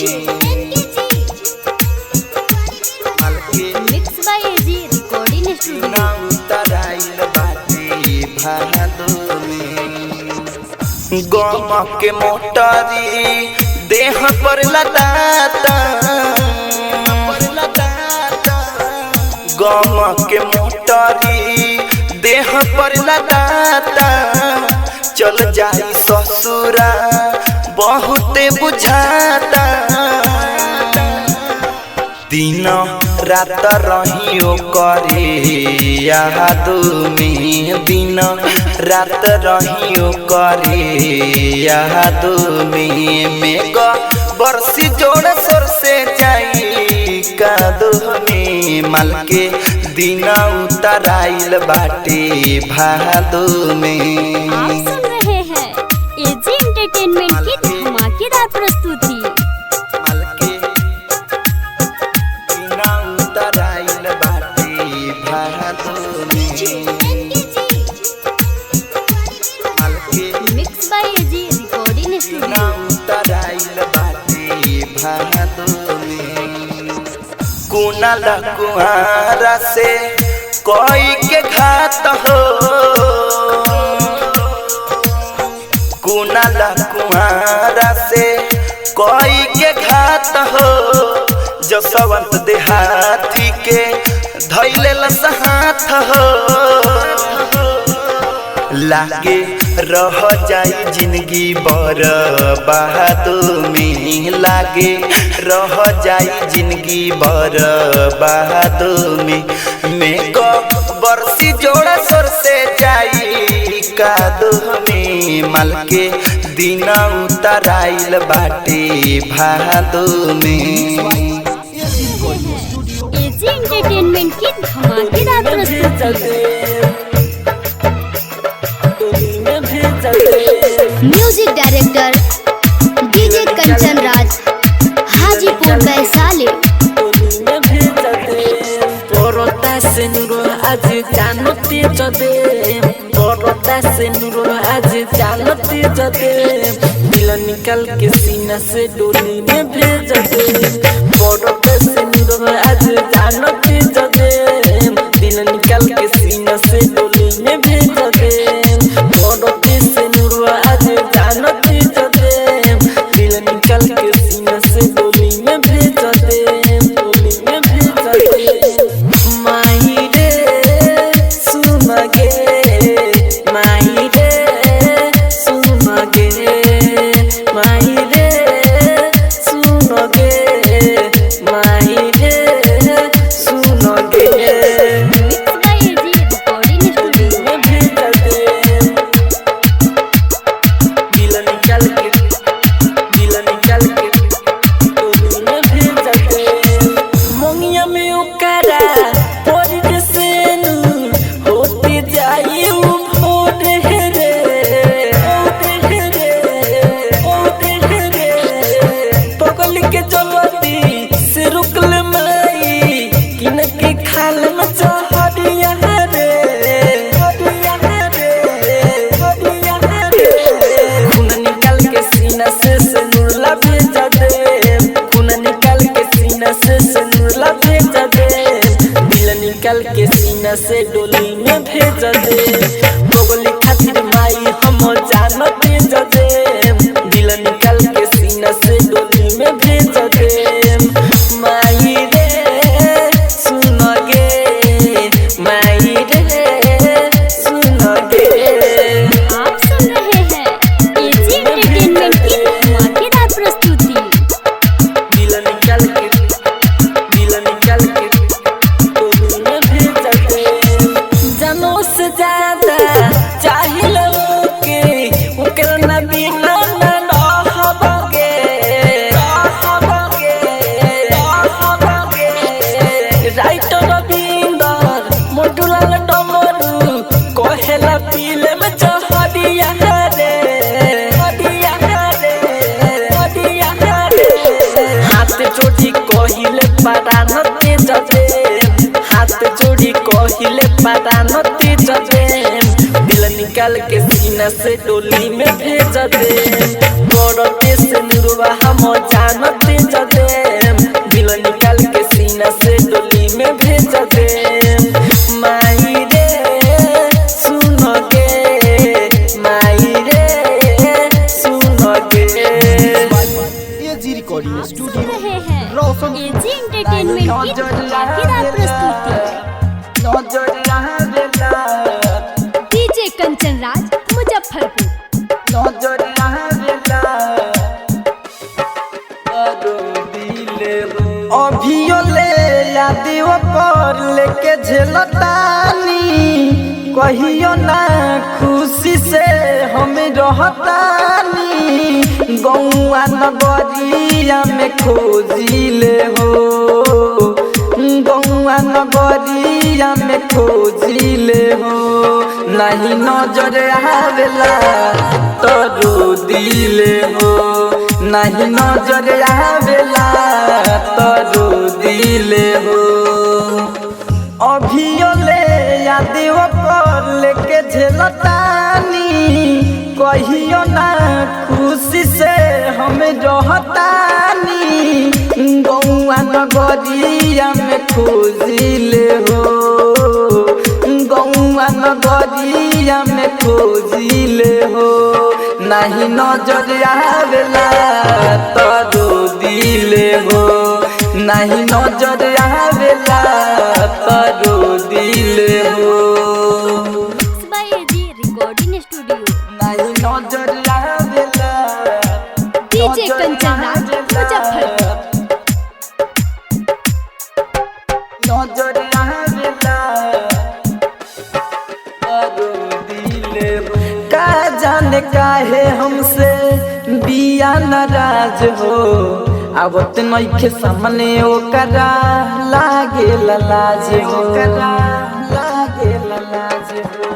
E: Mix by AG recording studio.
D: उतराइल बाटे भादो में। गम के मोटरी देह पर लदाता, गम के मोटरी देह पर लदाता, चल जाई ससुरा बहुते बुझाता। दिन रात रहियो करे याद में, दिन रात रहियो करे याद में। मेघ बरसी जोड़ सोर से जाई कादो में। माल के दिन उतराइल बाटे भादो में।
E: आप सुन रहे हैं एजी एंटरटेनमेंट की धमाकेदार प्रस्तुति। Mix by AG recording studio.
D: Kunal Kuara से कोई के घात हो, कुनाल कुआरा से कोई के घात हो। जसवंत देहाती के धैले हाथ हो। लागे रह जाई जिंदगी बर्बाद में, लागे रह जाई जिंदगी बर्बाद में। मेघ बरसी जोड़ा सोर से जाई कादो में। माल के दिन उतराइल बाटे भादो में।
E: एजी एंटरटेनमेंट की धमाकेदार प्रस्तुति।
H: Music director DJ Kanchan Raj, Hajipur Vaishali.
A: बरता से नुरो आज जानती जदे, बरता से नुरो आज जानती जदे। दिल निकाल के सीना से डोली में भेज दे। बरता से नुरो आज जानती जदे, दिल निकाल के सीना से डोली में भेज दे। बरता से नुरो आज जानती जदे, दिल निकाल के सीना से डोली में भेज दे, डोली में भेज दे। माही रे सुन गे, माही रे सुन गे, माही रे सुन गे, माही रे सुन गे।
E: Mix by AG recording studio.
A: में भेज दे, दिल निकाल के, दिल निकाल के डोली में भेज दे। मोंगिया में उकारा पोरी के सेनु होते जाई उ भोर हे रे, होते हे रे, होते हे रे। पगल के जलती से रुकल माई, किन के खाल में चहरिया रे, हरिया रे, हरिया रे। खून निकाल के सीना से सिनुरला भेज दे, खून निकाल के सीना से सिनुरला भेज दे। दिल निकाल के सीना से डोली में भेज दे। गोगली खातिर माई हम जानते जदे, दिल निकाल के सीना से डोली में भेज दे। माई रे सुन गे, माई रे सुन गे।
E: आप सुन रहे हैं एजी एंटरटेनमेंट की धमाकेदार प्रस्तुति।
A: दिल निकाल के, दिल निकाल के डोली में भेज दे। जानो से ज्यादा चाहिए के उकर ना बिना ना रहबगे, रहबगे, रहबगे। राइटर रविंदर मोटुलाल डमरू कहेला पीले में चहरिया रे, हरिया रे, कहिले पारा नती जदे दिल निकाल के सीना से डोली में भेज दे करते से नुरवा हम जानते जदे दिल निकाल के सीना से डोली में भेज दे माई रे सुन के माई रे सुन के
D: एजी रिकॉर्डिंग स्टूडियो
E: रहे हैं एजी एंटरटेनमेंट की धमाकेदार प्रस्तुति डीजे कंचन राज मुजफ्फरपुर
A: अभियो ले यादियो पर लेके झेलतानी कहियो ना खुशी से हम रहतानी गौआ नगरिया में खोजिले हो गौआ नगरिया में खोजिले हो नहीं नजर आवेला तो रो दिले हो नहीं नजर आवेला तो रो दिले हो अभियो ले यादियो पर लेके झेलतानी कहियो ना खुशी से हम रहतानी गौआ नगरिया में खोजिले हो गौआ नगरिया में खोजिले हो नहीं नजर आवेला तो रो दिले हो नहीं नजर आवेला तो रो दिले हो
E: बाय एजी रिकॉर्डिंग स्टूडियो
A: नहीं नजर आवेला
E: डीजे कंचन राज मुजफ्फरपुर
A: नजर आवेला रो दिले हो का जाने काहे हमसे बिया नाराज हो आवत नइखे सामने ओकरा लागे लाज हो लागे लाज हो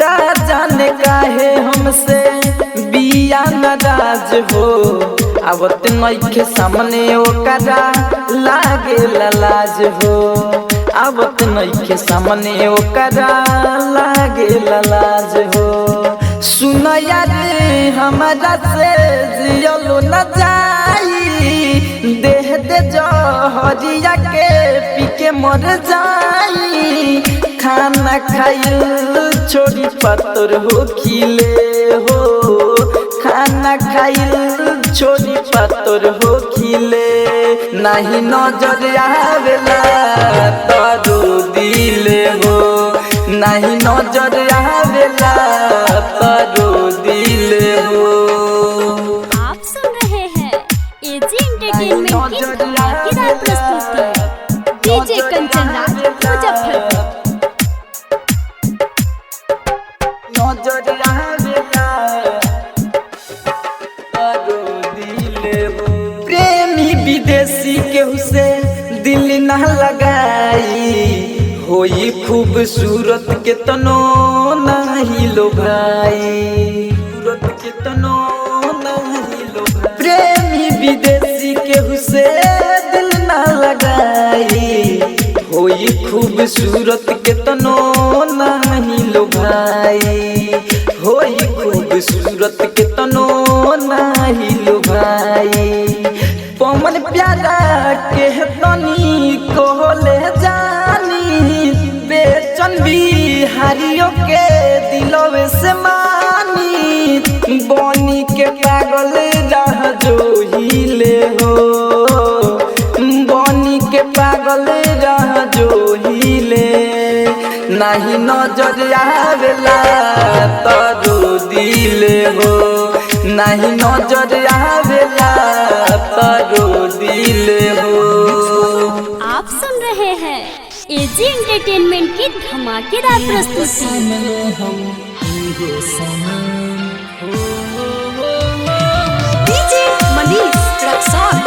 A: का जाने काहे हमसे बिया नाराज हो आवत नइखे सामने ओकरा लागे लाज हो आवत नइखे सामने ओकरा लागे लाज हो सुन यार हमारा से जियलो न जाई देह दे जहरिया के पी के मर जाई खाना खाइल छोड़ी पत्थर हो खिले हो खाना खाइल छोड़ी पत्थर हो खिले नहीं नजर आवेला तो रो दिले हो नहीं नजर आवेला तो रो दिले हो
E: आप सुन रहे हैं एजी एंटरटेनमेंट की धमाकेदार प्रस्तुति डीजे कंचन राज मुजफ्फरपुर
A: नजर आवेला तो रो दिले हो प्रेमी विदेशी केहू से दिल ना लगाई होई खूबसूरत के तनो नहीं लो भाई सूरत के तनो नहीं लो भाई प्रेमी विदेशी केहू से दिल ना लगाई होई खूबसूरत के तनो नहीं लो भाई होई खूबसूरत के तनो नहीं लो भाई पवन प्यारा के तनी को ले जानी बेचन बिहारियों के दिलवे से मानी बनी के पागल रह जो हिले हो बनी के पागल रह जो हिले नहीं नजर आवेला तो रो दिले हो नहीं नजर आवेला तो रो दिले हो
E: आप सुन रहे हैं एजी एंटरटेनमेंट की धमाकेदार प्रस्तुति
J: डीजे मनीष रक्सौल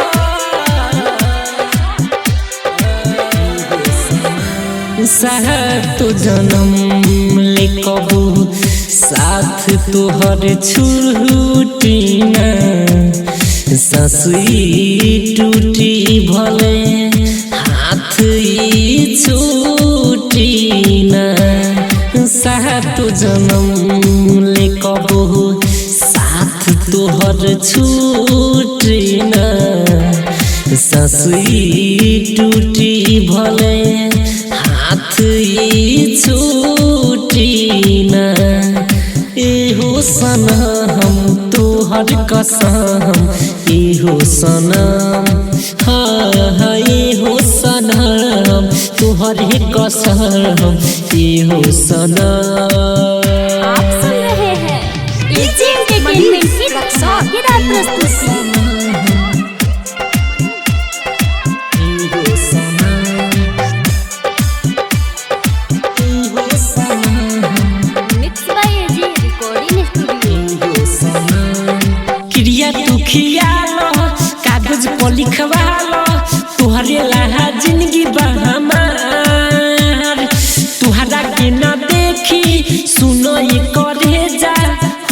C: साथ तो जन्म ले कबू साथ तोहर छूटी न ससुई टूटी भले हाथ ई छूटी
L: सातो जन्म ले कबो साथ तोहर छूटी न ससुई टूटी भले हाथ ई छूटी न एहो सनम तोहर कसम एहो सनम हाँ एहो सनम तोहर कसम एहो सनम।
E: आप सुन रहे हैं एजी एंटरटेनमेंट की धमाकेदार प्रस्तुति। Mix by AG recording studio.
L: क्रिया तू खियालो कागज पर लिखवालो तुहरे लहा जिंदगी बहमार तुहरा के न देखी सुनो ये करे जा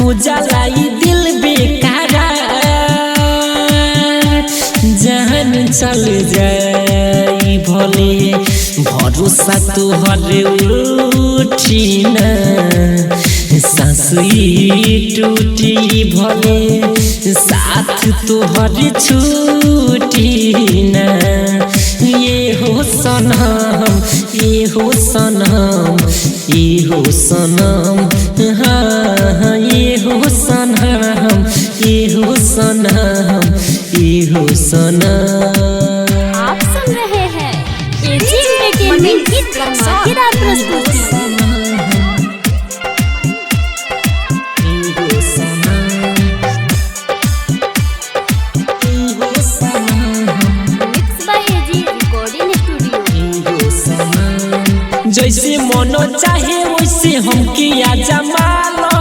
L: हो जाला ये दिल बेकार जहन चल जाई भले भरोसा तुहरे उठी न सासुई टूटी भले साथ तोहर छूटी न ये हो सनम ये हो सनम ये हो सनम हाँ ये हो सनम ये हो सनम ये हो सनम।
E: आप सुन रहे हैं एजी एंटरटेनमेंट की धमाकेदार प्रस्तुति।
L: जैसे मनो चाहे वैसे हमके आजा मालो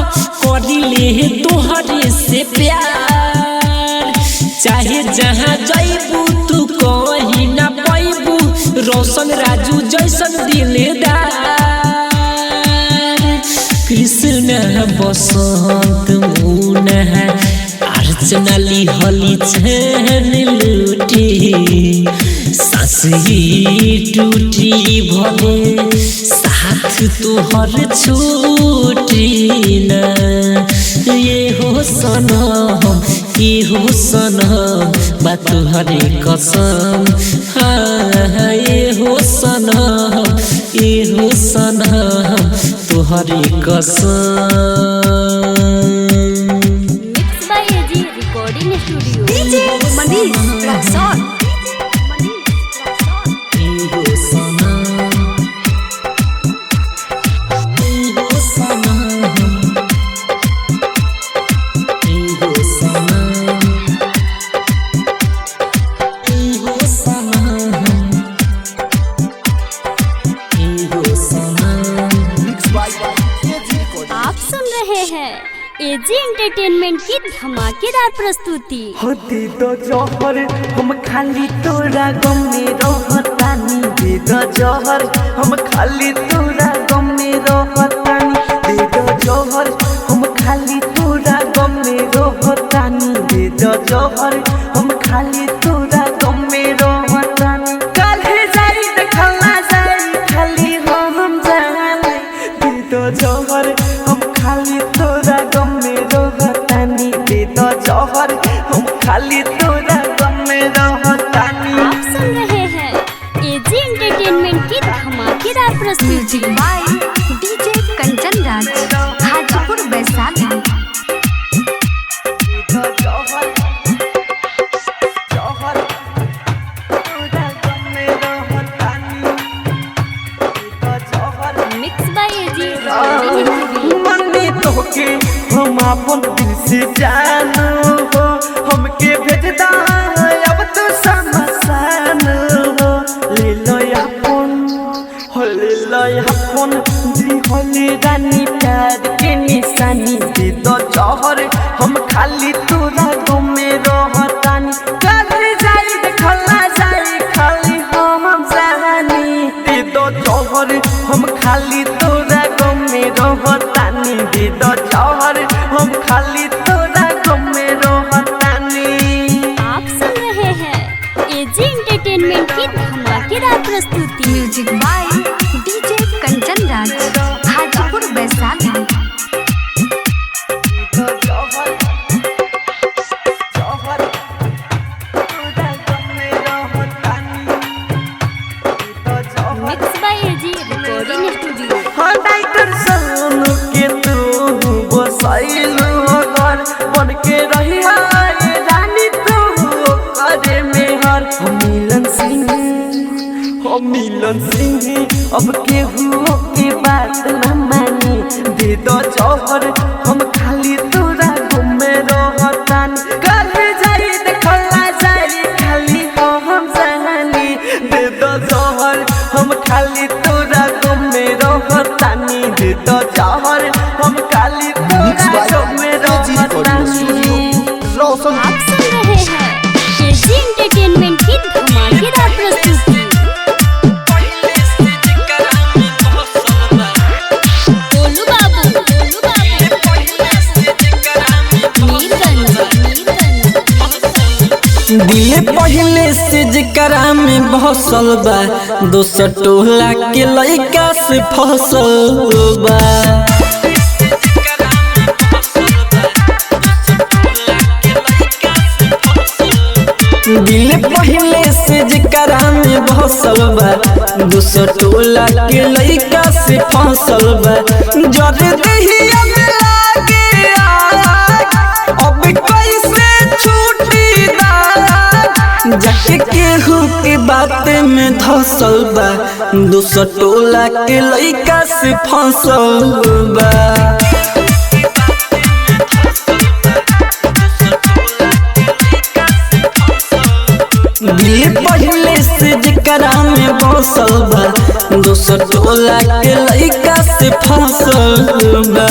L: करिले तोहरे से प्यार चाहे जहाँ जैबू तू कहीं ना पैबू रोशन राजू जैसन दिलदार कृष्ण बसंत मुना अर्चना लिहली छन लूटी सासुई टूटी भले साथ तोहर छूटी न ये हो सनम ये हो सनम बा तुहरे कसम हाँ ये हो सनम ये हो सनम तुहरे कसम।
E: Mix by AG recording studio.
J: DJ Manish Raxaul.
E: AG entertainment की धमाकेदार प्रस्तुति।
A: होती तो जौहर हम खाली तोरा गम में रहतानी दे दो जौहर हम खाली तोरा गम में रहतानी दे दो जौहर हम खाली तोरा गम में रहतानी दे दो जौहर हम खाली तोरा गम में रहतानी काल्हे जाई देखला जाई खाली हम जाने दे दो जौहर हम खाली तोरा गम में रहतानी दे दो जौहर हम खाली तोरा गम में रहतानी।
E: आप सुन रहे हैं एजी एंटरटेनमेंट की धमाकेदार प्रस्तुति
J: by DJ Kanchan Raj Hajipur Vaishali.
E: Mix by AG
A: मन्नी तोके हम अपन दिल से जानो हो हमके भेजदा अब तो समसान हो ले लो अपन दी होली रानी प्यार के निशानी दे दो जौहर हम खाली तोरा गम में रहतानी काल्हे जाई देखला जाई खाली हम जानी दे दो जौहर हम खाली तोरा गम में रहतानी दे दो जौहर हम खाली तोरा गम में रहतानी।
E: आप सुन रहे हैं एजी एंटरटेनमेंट की धमाकेदार प्रस्तुति।
J: Music by DJ Kanchan Raj Hajipur Vaishali.
A: Kundan Singh अब केहू के बात न मानी दे दो जौहर हम खाली तोरा घूमे रहतान काहे जाई देखला जाई खाली हम जानी दे दो जौहर हम खाली तोरा घूमे रहतानी दे दो जौहर हम खाली तोरा घूमे रहतानी।
E: आप सुन रहे हैं एजी एंटरटेनमेंट की धमाकेदार प्रस्तुति। गोलू बाबू
B: दिल पहले से जकरा में बसल बा दोसर टोला के लइका से फसल बा दिल पहले से जकरा में बसल बा दोसर टोला के लइका से फसल बा जर दहिया में लागे आग अब कैसे छूटी दाग जाके केहू के बात में धसल बा दोसर टोला के लइका से फसल बा दिल पहले से जकरा में बसल बा दोसर टोला के लइका से फसल बा।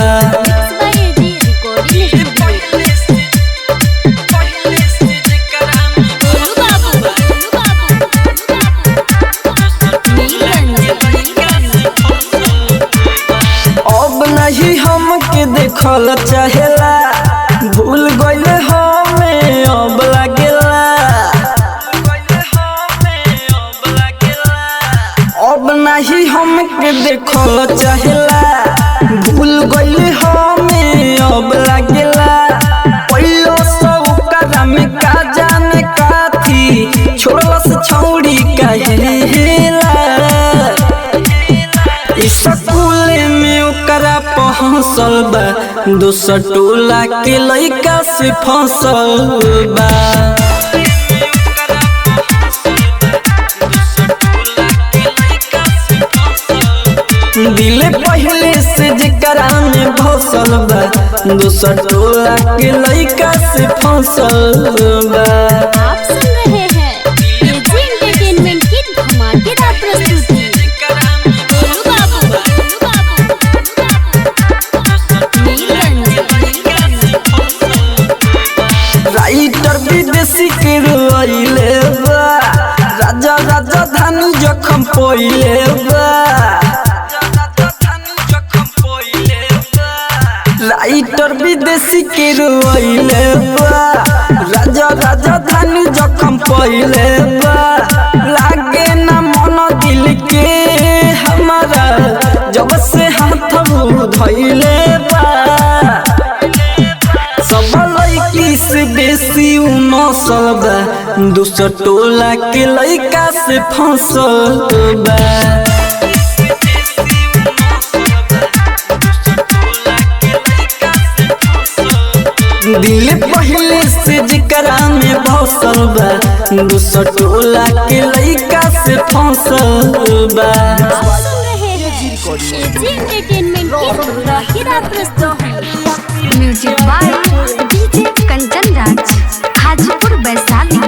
B: अब नहीं हमके देखल चाहेला भूल गइले हमें अब लागेला अब नहीं हमके देखल चाहेला भूल गइले हमें अब लागेला पहिलो सब करा में का जाने काथी छोड़लस छौड़ी कहेला स्कूल में ओकरा पहुँचल बा दोसर टोला के लइका से फसल बा दिल पहले से जकरा में बसल बा दोसर टोला के लइका से फसल बा।
E: आप सुन रहे हैं एजी एंटरटेनमेंट की धमाकेदार प्रस्तुति।
B: राइटर विदेशी के रोइले बा राजा राजा धानी जखम पइले बा राइटर विदेशी के रोइले बा राजा राजा धानी जखम पइले बा लागे ना मन दिल के हमारा जब से हाथ धइले बा सब लइकी से बेसी नसल बा दोसर टोला के लइका से फसल बा दिल पहले से जकरा में बसल बा दोसर टोला के लइका से फसल बा।
E: आप सुन रहे हैं एजी एंटरटेनमेंट की धमाकेदार प्रस्तुति।
J: Music by DJ Kanchan Raj Hajipur Vaishali.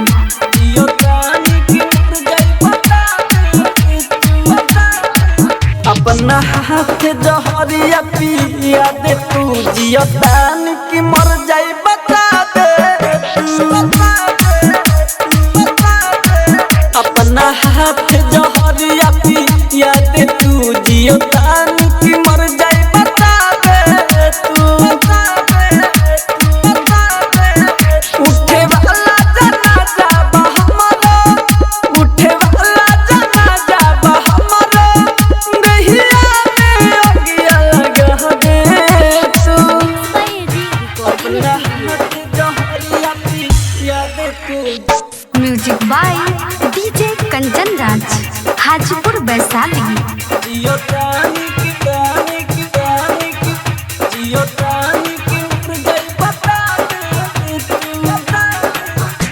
A: अपना हाथ जहरिया पिया दे तू जियतान की मर जाई बता दे अपना हाथ जहरिया पिया दे तू जियतान की मर जाई बता दे तू उठे वाला जनाजा बा हमारा उठे वाला जनाजा बा हमारा दहिया में अगिया लगा दे तू अपना हाथ जहरिया पिया दे तू।
J: Music by DJ Kanchan Raj Hajipur Vaishali.
A: जियो तानी की तानी की तानी की जियो तानी की उड़ गई बता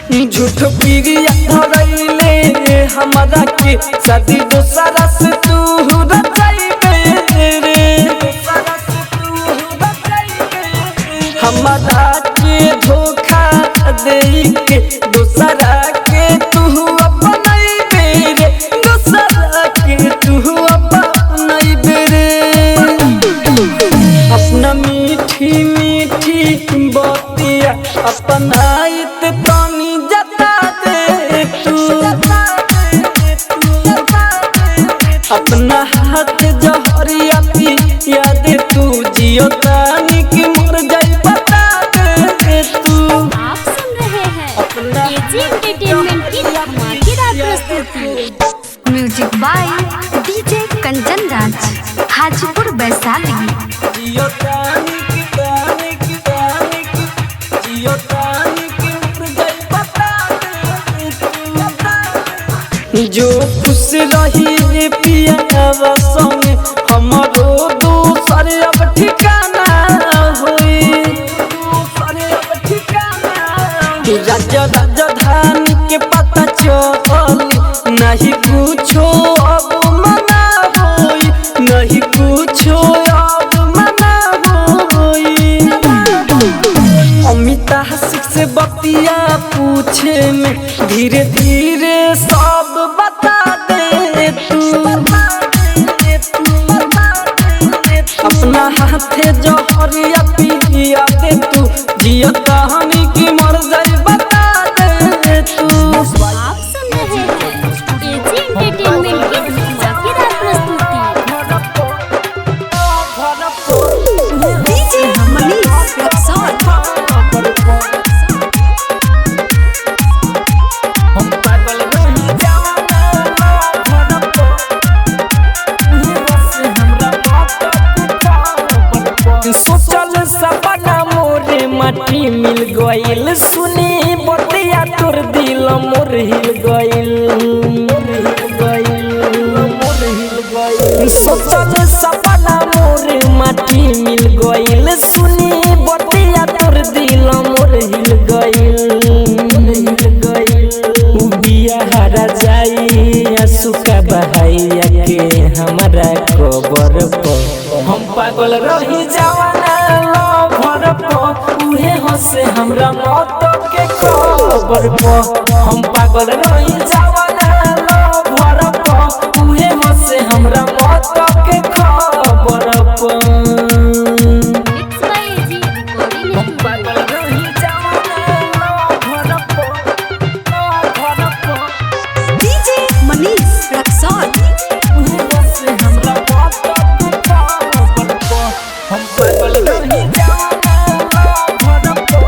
A: दे झूठ पीरिया धरैले हमारा के शादी दोसरा से तू रचाइबे रे हमारा के धोखा दे के दोसरा के तू अपनाइबे रे दोसरा के तू अपनाइबे रे अपना मीठी मीठी बतिया अपनाइत तनी जता दे तू अपना हाथ जहरिया पिया दे तू जियो तानी की मर जाई बता दे तू।
E: आप सुन रहे हैं एजी एंटरटेनमेंट की धमाकेदार प्रस्तुति।
J: Music by DJ Kanchan Raj Hajipur Vaishali.
A: जियो तानी की जियो तानी की मर जाई बता दे तू जो खुश रही पिया संग हमरो दूसर अब ठिकाना होई राजधानी के पता चली नहीं कुछो अब मना होई नहीं कुछो अब मना होई अमिता हसिक से बतिया पूछे में धीरे धीरे सब बता दे तू अपना हाथे जहरिया पिया दे तू जियो कहानी की मर जाई बता दे तू।
E: आप सुन रहे हैं एजी एंटरटेनमेंट की धमाकेदार प्रस्तुति।
H: डीजे मनीष रक्सौल।
C: सोचल सपना मोरे माटी मिल गइल सुनी बतिया तोर दिल मोर हिल गइल सोचल सपना मोरे माटी मिल गइल सुनी बतिया तोर दिल मोर हिल गइल बिया हरा जाई सुका बहाइया के हमारा कबर पर हम पागल रही जवाना लवर पर उहे हंसे हमरा मौत के खबर पर हम पागल रही जवाना लवर पर उहे हंसे हमरा मौत के खबर पर
E: मिक्स बाय एजी रिकॉर्डिंग
C: हम पागल रही जवाना लवर पर
H: डीजे मनीष रक्सौल।
C: उहे हंसे हमरा मौत के खबर पर हम पागल रही जवाना लवर पर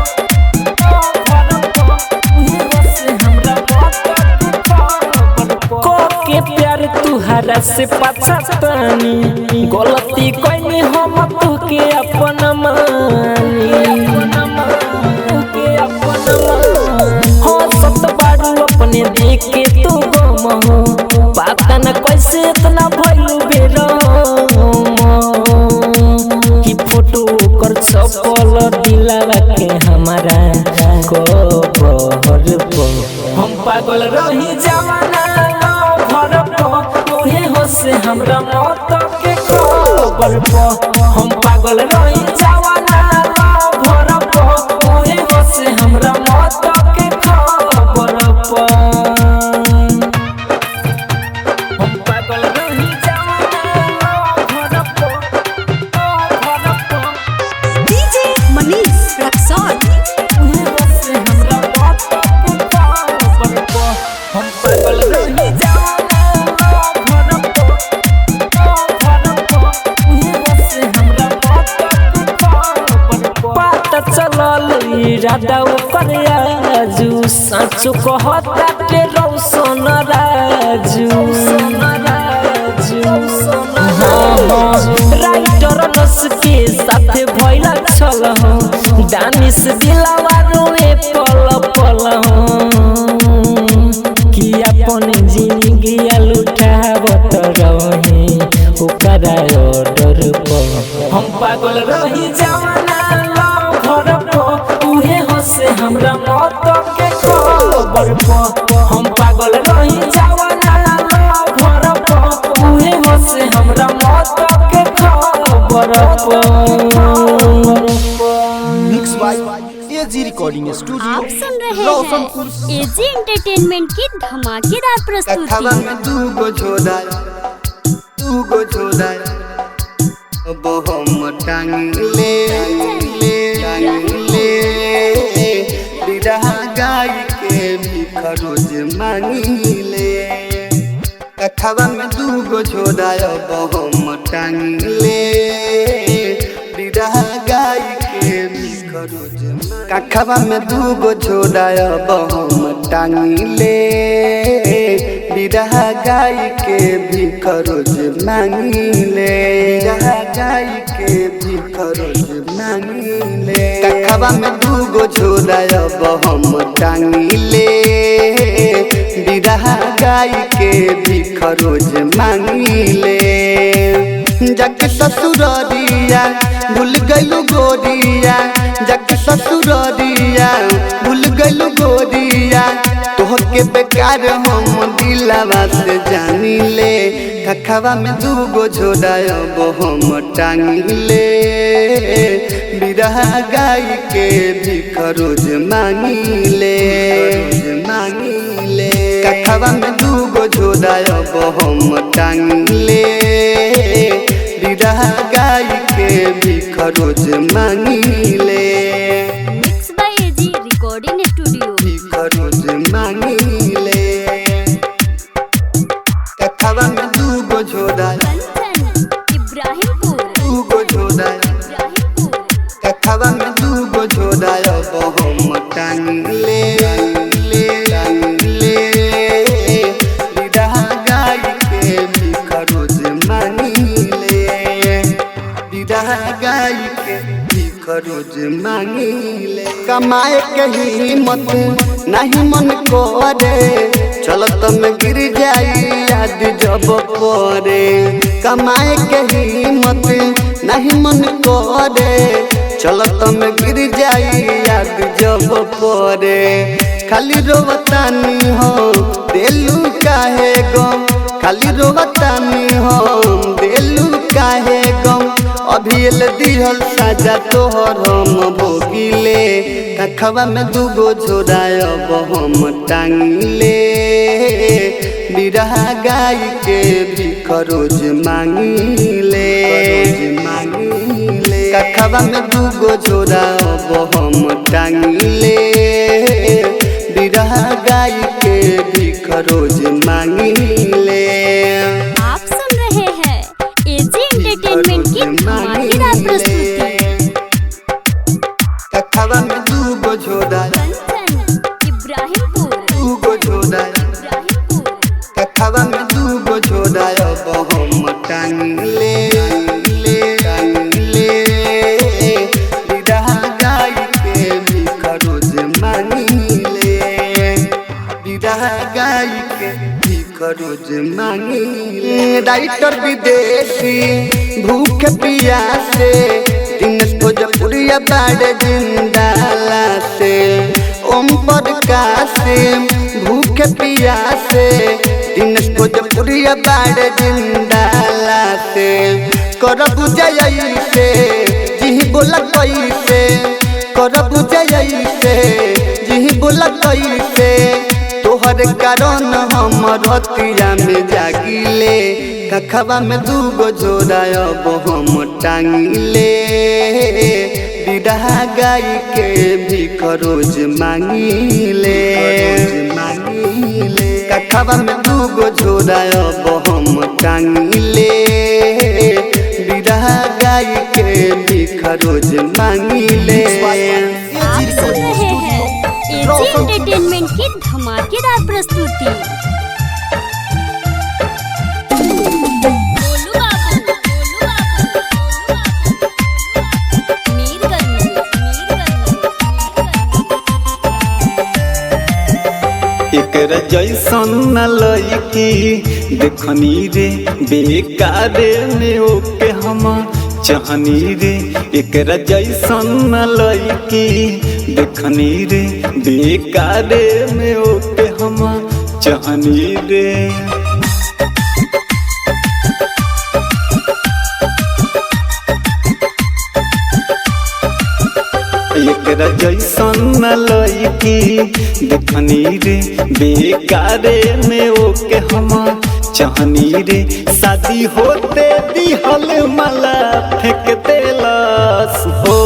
C: उहे हंसे हमरा मौत के खबर पर के प्यार तुहरा से पछतानी गलती कइनी हम तोके अपन मानी हो सत बारू अपने देख के तू गम हो पता न कैसे इतना भइलू बेरम कि फोटो कर छपल दिलावा के हमारा कबर पर हम पागल रही जवाना लवर पर उहे हंसे हमरा मौत के खबर पर हम पागल रही जवाना लवर पर उहे हंसे हमरा मौत के खबर पर हम पागल रही जवाना लवर पर
H: डीजे मनीष रक्सौल।
C: उहे हंसे हमरा मौत के खबर पर हम पागल रही जवाना लवर पर उहे हंसे हमरा मौत के खबर पर पता चलल इरादा ओकर आजू साचो कहता के रौशन राजू राइटर नस के साथे भइल छल दानिश दिलावा रोए पल पल कि अपन जिंदगी लुटावत रहे ओकरा ऑर्डर पर हम पागल रही जवाना लवर पर उहे हंसे हमरा मौत के खबर पर हम पागल रही जवाना लवर
D: एजी रिकॉर्डिंग स्टूडियो
E: आप सुन रहे
D: रोशनपुर।
E: हैं एजी एंटरटेनमेंट की धमाकेदार
I: कथवा
E: प्रस्तुति।
I: में दूगो झोला अब हम टांगले बिरहा गाय के भी खरोज मांगले कथवा में दूगो झोला अब हम टांगले बिरहा गाय के भी खरोज कखवा में दूगो झोला अब हम टांगले बिरहा गाय के भी खरोज मांगले बिरहा गाय के भी खरोज मांगले कखवा में दूगो झोला अब हम टांगले बिरहा गाय के भी खरोज मांगले जग ससुरिया भूल गइलू गोरिया जग ससुरिया भूल गइलू गोरिया तोहके बेकार हम दिलवा से जानिले कखवा में दूगो झोला अब हम टांगले बिरहा गाय के भी खरोज मांगले कखवा में दूगो झोला अब हम टांगले बिरहा गाय के भी खरोज मांगले
E: mix by AG recording studio.
I: भी खरोज मांगले कखवा में दूगो झोला
E: कंचन इब्राहिमपुर
I: दूगो झोला कखवा में दूगो झोला अब हम टांगले बिरहा गाय के भी खरोज मांगले बिरहा गाय के भी खरोज मांगले कमाए के हिम्मत नहीं मन करे चलत में गिर जाई याद जब पड़े कमाए के हिम्मत नहीं मन करे चलत में गिर जाई याद जब पड़े खाली रोवतानी हो दिलू काहे गम खाली रोवतानी हो दिलू काहे गम अभी एल दिहल साजा तोहर हम भोगिले कखवा में दूगो झोला अब हम टांगले बिरहा गाय के भी खरोज मांगले कखवा में दूगो झोला अब हम टांगले बिरहा गाय के भी खरोज मांगले
E: आप सुन रहे हैं एजी एंटरटेनमेंट की धमाकेदार प्रस्तुति।
I: कखवा में दूगो झोला
E: कंचन इब्राहिमपुर
I: दूगो झोला कखवा में दूगो झोला अब हम टांगले बिरहा गाय के भी खरोज मांगले बिरहा गाय के भी खरोज मांगले राइटर विदेशी भूख पियासे दिनेश भोजपुरिया बाड़े जिंदाला से ओम प्रकाश भूख पियासे दिनेश भोजपुरिया बाड़े जिंदाला से करब जय से जी बोला कैसे करब जय से जी बोला कैसे तोहर कारण हम रतिया में जागिले कखवा में दूगो झोला अब हम टांगले बिरहा गाय के भी खरोज मांगले कखवा में दूगो झोला अब हम टांगले बिरहा गाय के भी खरोज मांगले
E: आप सुन रहे हैं एजी एंटरटेनमेंट की धमाकेदार प्रस्तुति। गोलू बाबू, मीरगंज।
K: एकरा जैसन न लईकी देखनी रे बेकारे में ओके हम चाहनी रे एकरा जैसन न लईकी देखनी रे बेकारे में ओके हम चाहनी रे एक ओकरा जैसन न लईकी देखनी रे बेकारे में ओके हम चाहनी रे शादी होते दिहल माला फेंक देलस हो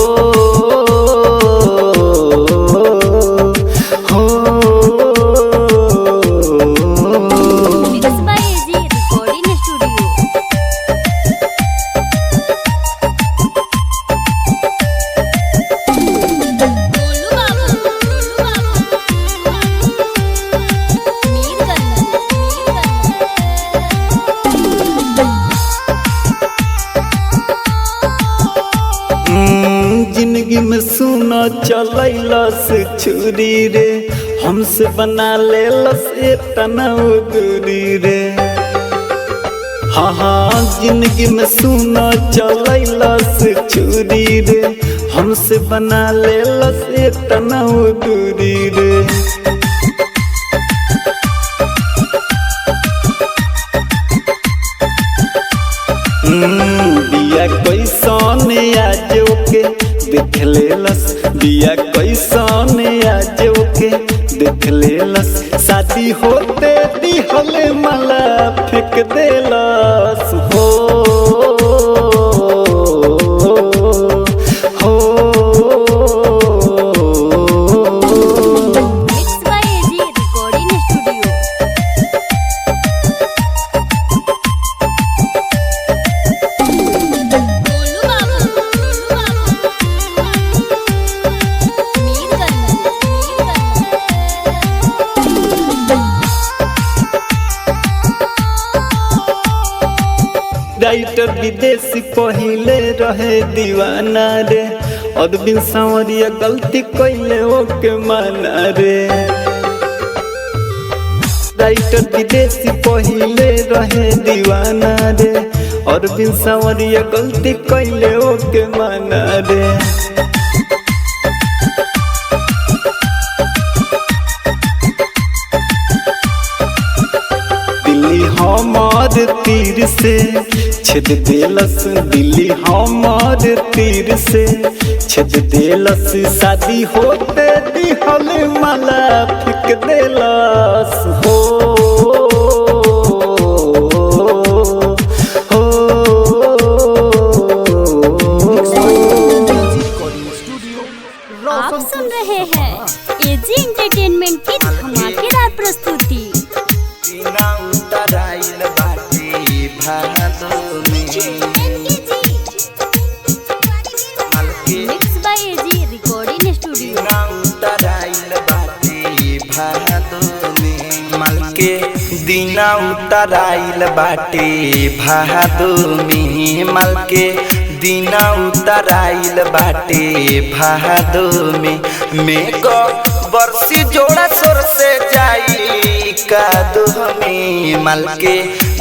K: जिंदगी में सुना चलैलस छुरी रे हमसे बना लेलस इतना दूरी रे हाँ हाँ जिंदगी में सुना चलैलस छुरी रे हमसे बना लेलस इतना दूरी रे बिया कैसन आज ओके देख लेलस बिया कैसन आज ओके देख लेलस शादी होते दिहल माला फेंक देलस हो राइटर विदेशी पहिले रहे दीवाना रे अदबिन सांवरिया गलती कैले ओके माना रे राइटर विदेशी पहिले रहे दीवाना रे अरविंद सांवरिया गलती कैले ओके माना रे हमार तीर से छेद देलस दिल्ली हमार तीर से छेद देलस शादी होते दिहल माला फेंक देलस हो
E: आप सुन रहे हैं एजी एंटरटेनमेंट की धमाकेदार प्रस्तुति। Mix by AG recording studio.
D: के दीना उतराइल बाटे भादो में माल के दीना उतराइल बाटे भादो में को बरसी जोड़ा सोर से जाई कादो में माल के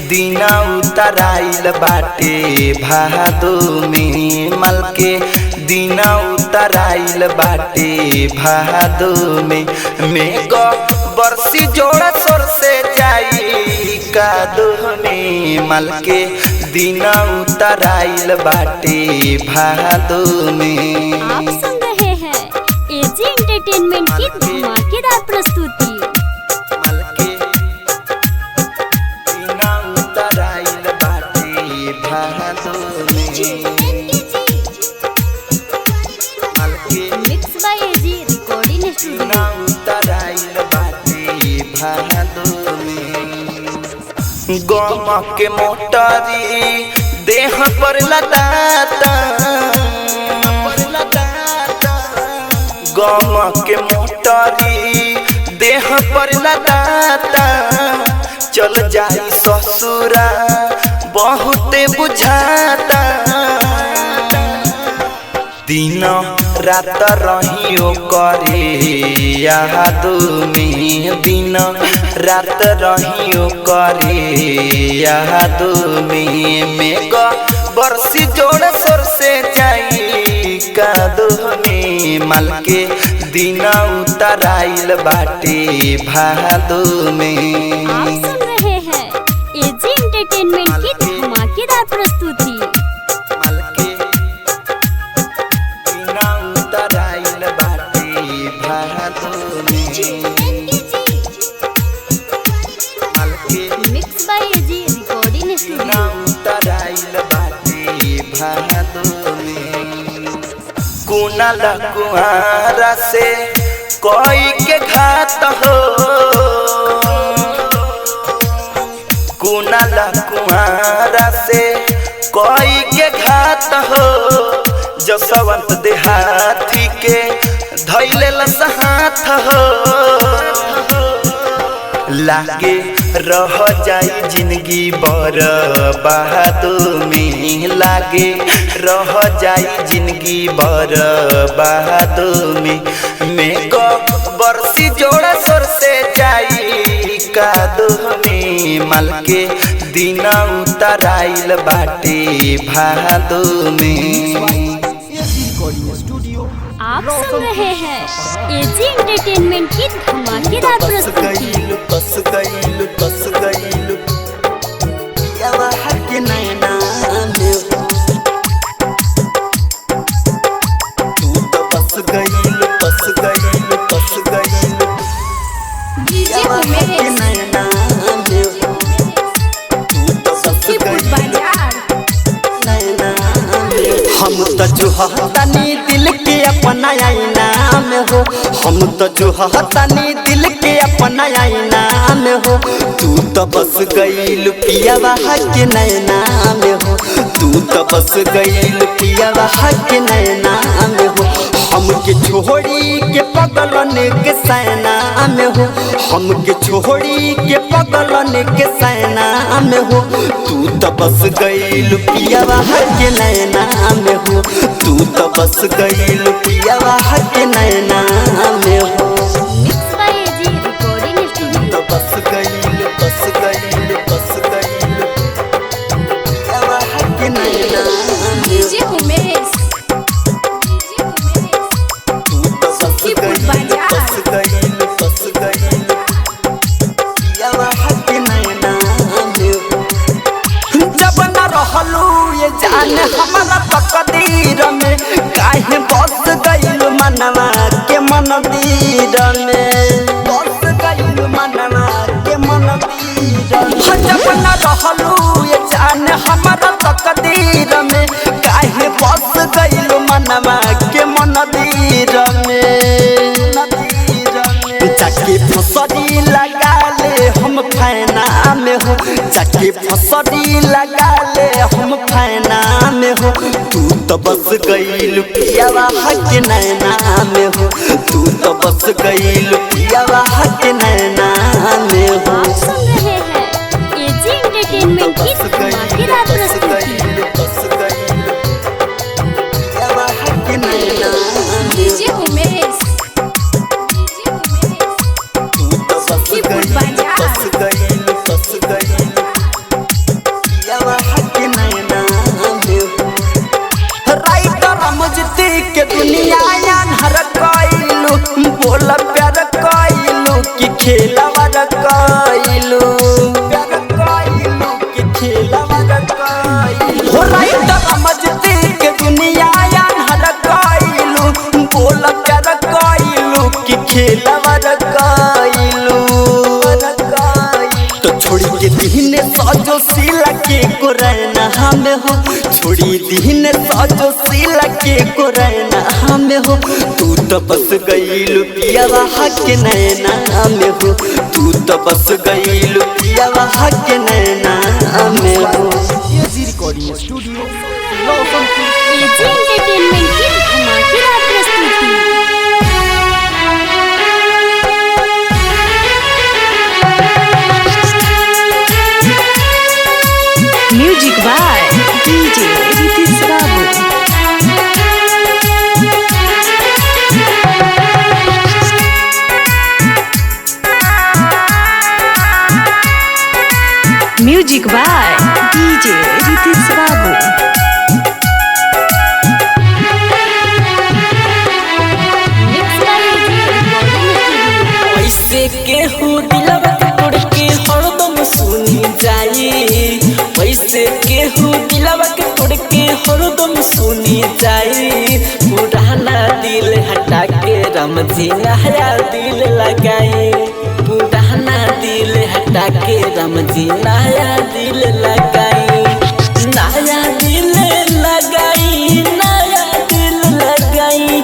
D: दीना उतराइल बाटे भादो में माल के दीना उतराइल बाटे भादो में को बरसी जोड़ा सोर से जाई कादो में माल के दीना उतराइल बाटे भादो में।
E: आप सुन रहे हैं एजी एंटरटेनमेंट की धमाकेदार प्रस्तुति। Mix by AG recording studio.
D: गम के मोटरी देह पर लदाता गम के मोटरी देह पर लदाता चल जाई ससुरा बहुते बुझाता दिन रात रहियो करे याद में दिन रात रहियो करे याद में को बरसी जोड़ सोर से जाई कादो में माल के दिन उतराइल बाटे भादो में।
E: आप सुन रहे हैं एजी एंटरटेनमेंट की धमाकेदार प्रस्तुति।
D: माल के दिन उतराइल बाटे कुनाल कुआरा से कोई के घात हो कुनाल कुआरा से कोई के घात हो जसवंत देहाती के धैले लसहात हो लागे रह जाई जिंदगी बर्बाद में लागे रह जाई जिंदगी बर्बाद में को बरसी जोड़ा सर से जाई कादो में मल के दिन उतराइल बाटे भादो में।
E: आप सुन रहे हैं एजी एंटरटेनमेंट की धमाकेदार प्रस्तुति।
D: बस गईल यावा के नैना में तू तो बस गईल यावा के नैना में तू तो बस गईल नैना में। हम तो जो हतानी दिल के अपना आईना में हो हम तो जो हतानी दिल के अपना आईना में हो तू तो बस गईल पियावा के नैना में हो तू तो बस गईल पियावा के नैना में हो हमके छोड़ी के पगलन के सैना में हो हमके छोड़ी के पगलन के सैना में हो तू तो बस गईल पियावा के नैना में हो तू तो बस गईल पियावा के नैना में हो।
E: Mix by AG recording studio.
D: तो बस गईल पियावा के नैना
H: डीजे उमेश
D: तू तो बस गईल पियावा के नैना में हो। जब न रहलू ये जान हमारा तकदीर में काहे बस गईल मनवा के मंदिर में बस गईल मनवा के मंदिर में। जब न रहलू ये जान हमारा तकदीर में काहे बस गईल मनवा के मंदिर में जाके फसरी लगा ले हम फैना में हो जाके फसरी लगा ले हम फैना में हो तू तो बस गईल पियावा के नैना में हो तू तो बस गईल पियावा के नैना में हो।
E: आप सुन रहे हैं एजी एंटरटेनमेंट की धमाकेदार प्रस्तुति।
D: पियावा के नैना
H: डीजे उमेश
D: तू तो बस गईल पियावा के नैना में हो। राइटर रमजती के दुनिया यार कइलू बोल प्यार कइलू कि खेलवा कइलू प्यार कइलू कि खेलवा कइलू हो राइटर रमजती के दुनिया यार कइलू बोल प्यार कइलू कि खेलवा कइलू तो छोड़ी के दीने सजो सिला के कोरैना हमें हो छोड़ी दीने सजो सिला के कोरैना हमें हो तू तो बस गईल पियावा के नैना में हो तू तो बस गईल पियावा के नैना में हो।
E: एजी एंटरटेनमेंट की धमाकेदार प्रस्तुति।
H: म्यूजिक बाय डीजे रितिश बाबू। Music by DJ Ritish Babu.
E: Mix by AG recording studio.
L: ऐसे केहू दिलवा के तोड़ के हरदम सुनी जाई वैसे केहू दिलवा के तोड़ के हरदम सुनी जाई पुराना दिल हटा के रमजी नया दिल लगाई पुराना दिल हटा के रमजी नया दिल लगाई नया दिल लगाई नया दिल लगाई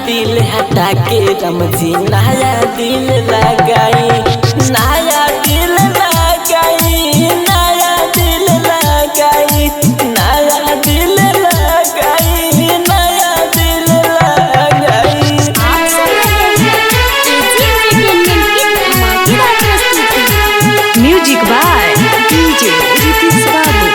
L: दिल हटा के रमजी नया दिल लगाई, नया दिल लगाई, नया दिल लगाई, नया दिल लगाई, नया दिल लगाई।
E: आप सुन रहे हैं एजी एंटरटेनमेंट की धमाकेदार प्रस्तुति।
H: म्यूजिक बाय डीजे रितिश बाबू।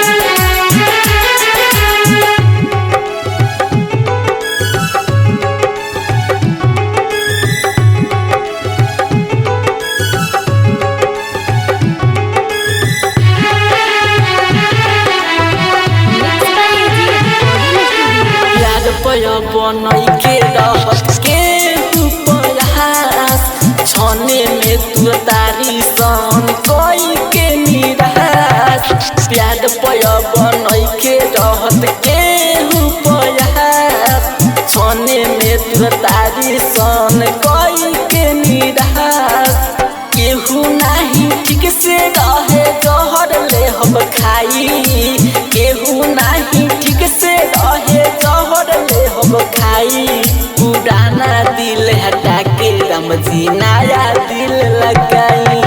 L: प्यार पया बनई के रहत के प्रयास, छने में तू तारी सन कोई के निराश। प्यार पया बनई के रहत के प्रयास, छने में तू तारी सन कोई के निराश। केहू नहीं ठीक से रहे जहर ले हम खाई, केहू नहीं ठीक से रहे जहर ले हम खाई। पुराना दिल हटा के रमजी नया दिल लगाई,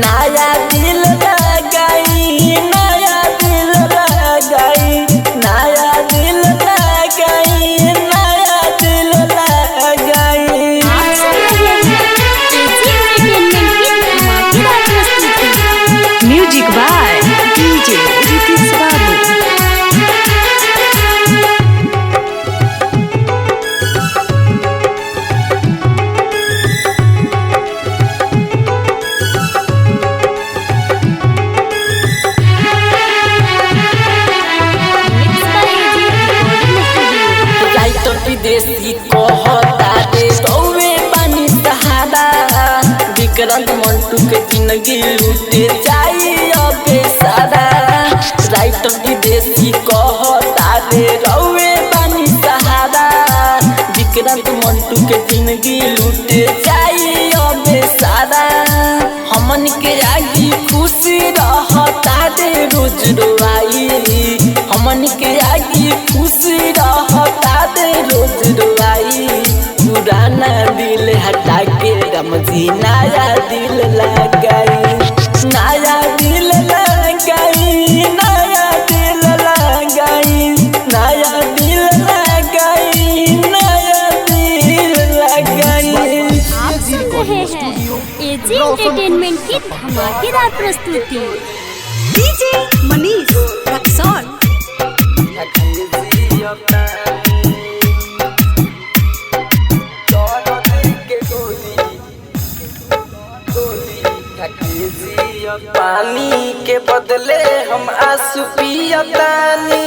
L: नया दिल लगाई, नया दिल लगाई, नया दिल लगाई, नया दिल लगाई।
E: आप सुन रहे हैं एजी एंटरटेनमेंट की धमाकेदार प्रस्तुति।
H: Music by DJ Ritish Babu.
E: Mix by AG recording studio.
L: Writer Videshi कहता रे रौवे पानी सहारा, विक्रांत मंटू के जिंदगी लूटे जाई अबे सारा। राइटर विदेशी कहता रे रौवे पानी सहारा, विक्रांत मंटू के जिंदगी लूटे जाई अबे सारा। हमन के आगे खुशी रहता रे रोज रोआई, हमन के आगे खुशी रहता दे रोज रोआई। पुराना दिल हटा के रमजी नया दिल लगाई, नया दिल लगाई, नया दिल लगाई, नया दिल लगाई, नया दिल लगाई।
E: आप सुन रहे हैं एजी एंटरटेनमेंट की धमाकेदार प्रस्तुति।
H: डीजे मनीष रक्सौल।
A: पानी के बदले हम आंसू पियतानी,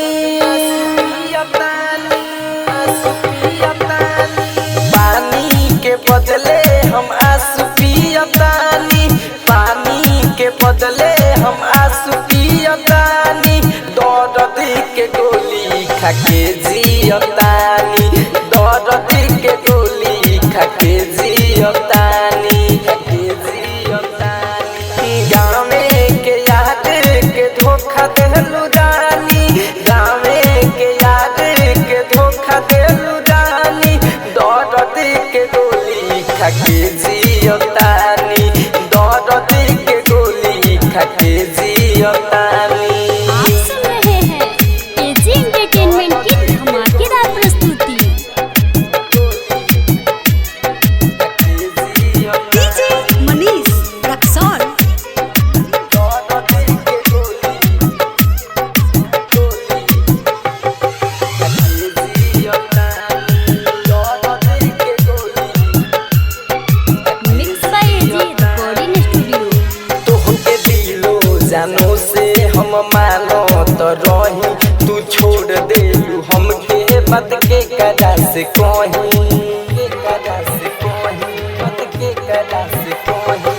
A: पानी के बदले हम आंसू पियतानी, पानी के बदले हम आंसू पियतानी। दर्द के गोली खा के जियतानी, दर्द के गोली खा के जियतानी। गाँवे के याद के धोखा देलू रानी, गाँवे के याद के धोखा देलू रानी। दर्द के गोली खा के जियतानी, दर्द के गोली खा के जियतानी।
E: आप सुन रहे हैं एजी एंटरटेनमेंट की धमाकेदार प्रस्तुति।
H: DJ Manish Raxaul.
E: Mix by AG recording studio.
A: तोहके दिलो जानो से हम मानो तो रही, तू छोड़ देलू हमके बात के करा से कहीं,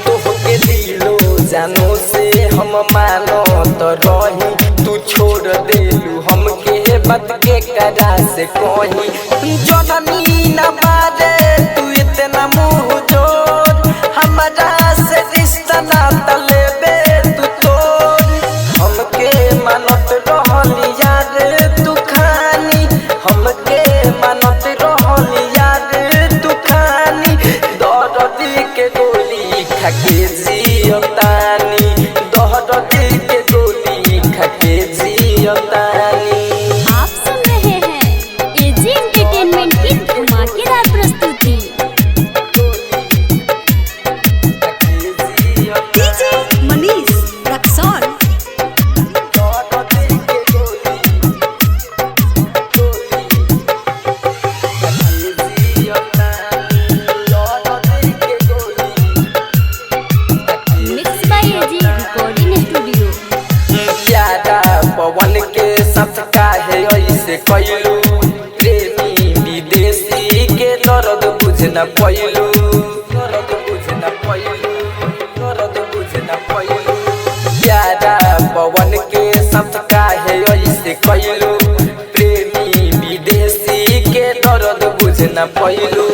A: तोहके दिलो जानो से हम मानो तो रही, तू छोड़ देलू हमके बात के करा से कहीं। जननी न बारे तू इतना मुँह जोर, हमारा से रिश्ता ना तलेबे तू तोड़। हमके मानत रहली यार तू खानी, हमके मानत रहली यार
C: न पइलू दर्द बुझ न पइलू दर्द बुझ न पइलू प्यारा पवन के साथ काहे ऐसे कइलू प्रेमी विदेशी के दर्द बुझ न पइलू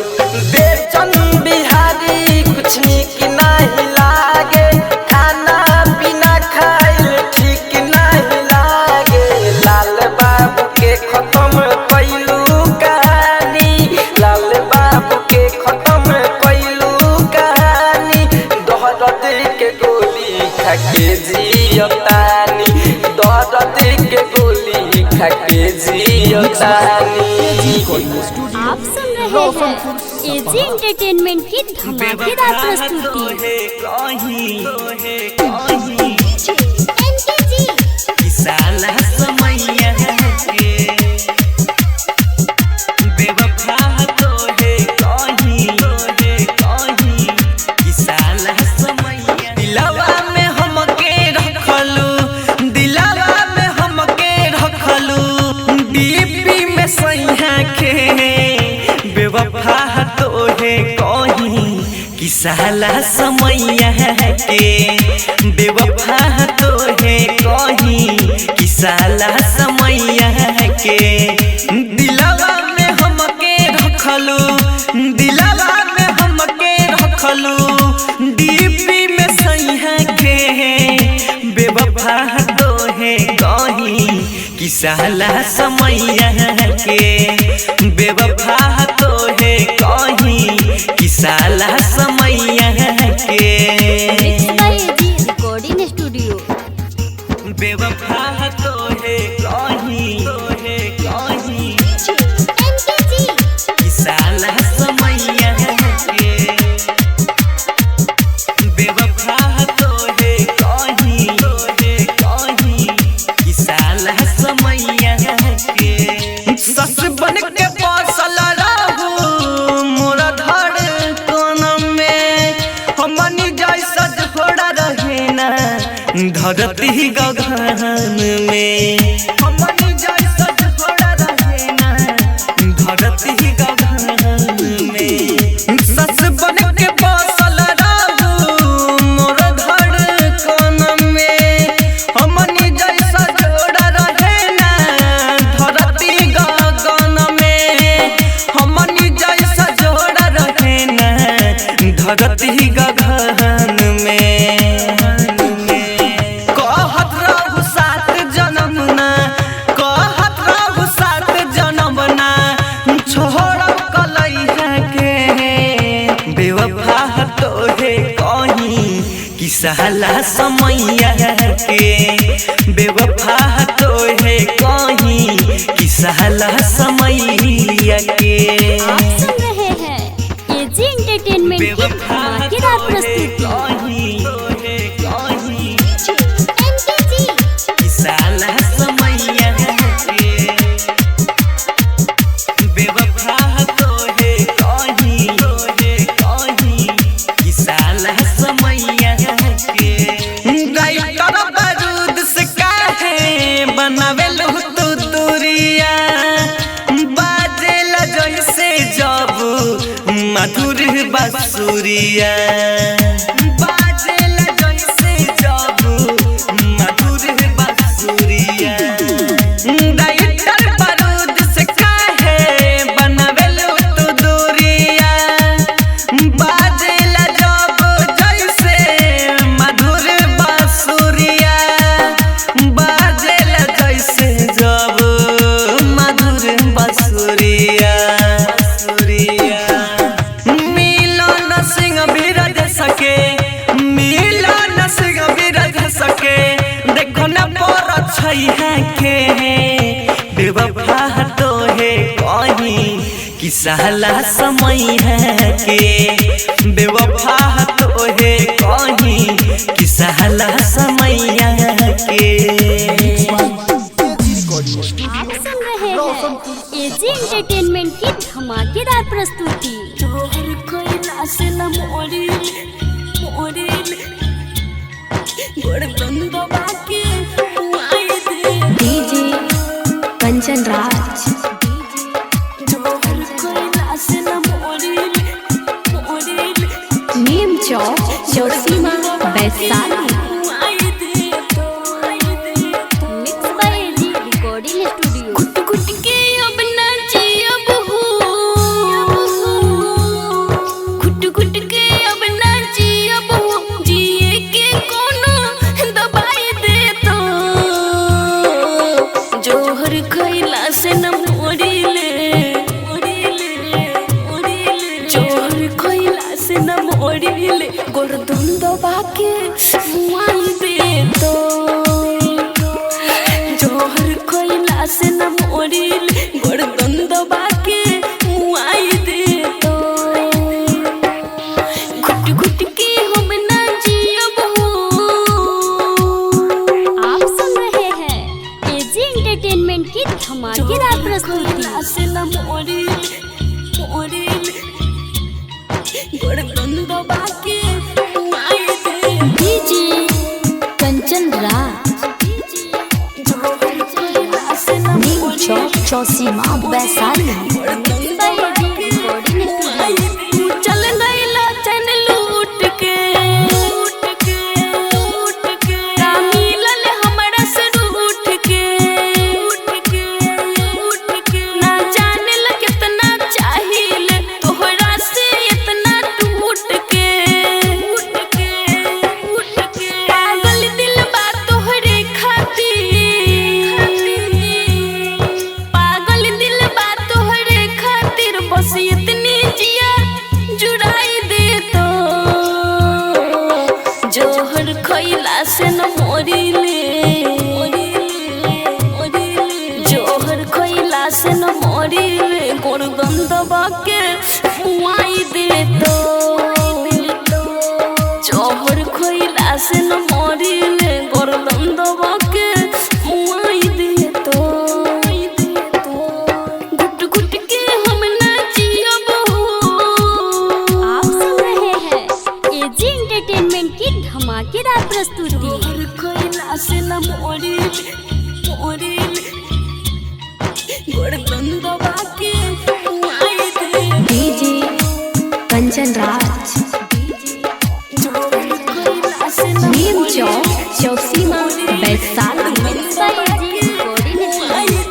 C: बेचन बिहारी कुछ निक नहीं लागे खाना पीना खाइल ठीक नहीं लागे लाल बाबू के खत्म कइलू कहानी लाल बाबू के खत्म कइलू कहानी दर्द के गोली खा के जियतानी दर्द के गोली खा के जियतानी।
E: आप सुन रहे हैं एजी एंटरटेनमेंट की धमाकेदार प्रस्तुति।
L: साला समैया के बेवफा तो है कहीं कि साला समैया दिलवा में हमके रखलू दिलवा में हमके रखलू डीपी में सैया के बेवफा तो है कहीं कि साला समैया के बेवफा तो है कहीं कि साला समैया के दिलवा में हमके रखलू दिलवा में हमके रखलू डीपी में सैया के बेवफा तो है कहीं कि साला समैया के बेवफा तो है कहीं कि साला समैया के
E: रिकॉर्डिंग स्टूडियो
L: बेवफा तो है कहीं कि साला समैया के बेवफा तो है कहीं कि साला समैया के सस बन के बसल रहू मोरा धड़कन में हमनी जैसा घोड़ा रहे ना धरती गगन में हमनी जैसा घोड़ा रहे ना धरती गगन में सस बन के बसल रहू मोर धड़कन में हमनी जैसा घोड़ा रहे ना धरती गगन में हमनी जैसा जोड़ा रहे ना धरती गगन में कहत रहू सात जन्म ना कहत रहू सात जन्म ना छोड़ कलैया के बेवफा तो है कहीं कि साला समैया के बेवफा तो है कहीं कि साला समैया के।
E: आप सुन रहे हैं एजी एंटरटेनमेंट की धमाकेदार प्रस्तुति।
L: कि साला समैया के बेवफा तो है कहीं कि साला समैया के राइटर बारूद से काहे बनावेलू तू दूरिया बाजेला जैसे जब मधुर बांसुरिया बाजेला जैसे जब मधुर बांसुरिया राइटर बारूद से काहे बनावेलू तू दूरिया बाजेला जब जैसे मधुर बांसुरिया बाजेला जैसे जब मधुर बांसुरिया मिलन सिंह बिरज सके मिलन सिंह बिरज सके देखो न पर छैया के बेवफा तो है कहीं कि साला समैया के बेवफा तो है कहीं कि साला समैया के।
E: आप सुन रहे हैं एजी एंटरटेनमेंट की धमाकेदार प्रस्तुति।
H: डीजे कंचन राज
M: से न मोड़िले गर्दन दबा के मुआई दे तो जोहर खइला से न मोड़िले गर्दन दबा के मुआई दे तो घुट घुट के हम ना जियब हो।
E: आप सुन रहे हैं एजी एंटरटेनमेंट की धमाकेदार प्रस्तुति।
M: से न मोड़िले गर्दन दबा के मुआई दे
J: डीजे कंचन राज नीम चौक चौसीमा वैशाली।
M: चल गईला चन लूट के का मिलल हमरा से रूठ के ना जाने ल कितना चाहिए तोहरा से इतना टूट के पागल दिल बा तोहरे खातिर पागल दिल बा तोहरे खातिर बस इतनी जिया जुड़ाई दे तो जोहर खइला से न मोरिले जोहर खइला से न मोरिले गर्दन दबा के मुआई दे तो जोहर खइला से न मोरिले गर्दन दबा के मुआई दे तो घुट घुट के हम ना जियब हो।
E: आप सुन रहे हैं एजी एंटरटेनमेंट की धमाकेदार प्रस्तुति।
M: जोहर खइला से न मोरिले गर्दन दबा के मुआई दे
J: डीजे कंचन राज नीम चौक चौसीमा वैशाली।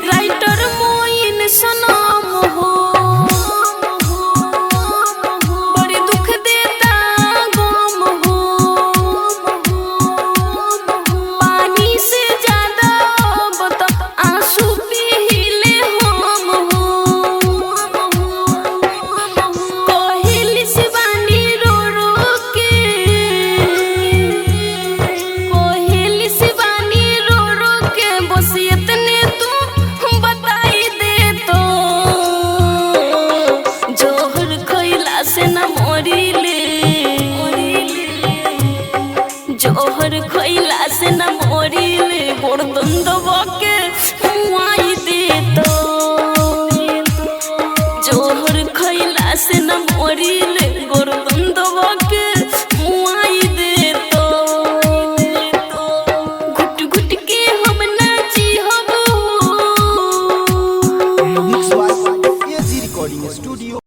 M: राइटर मोइन सनम हो बड़ी दुख देता गम हो पानी से ज्यादा बता आंसू पीले हम हो कोहिली शिवानी रो रो के कोहिली शिवानी रो रो के बस इतने तू बताई दे तो जोहर खइला से न मोरिले जोहर खइला से न मोरिले गर्दन दबा के मुआई दे तो जोहर खइला से न मोरिले गर्दन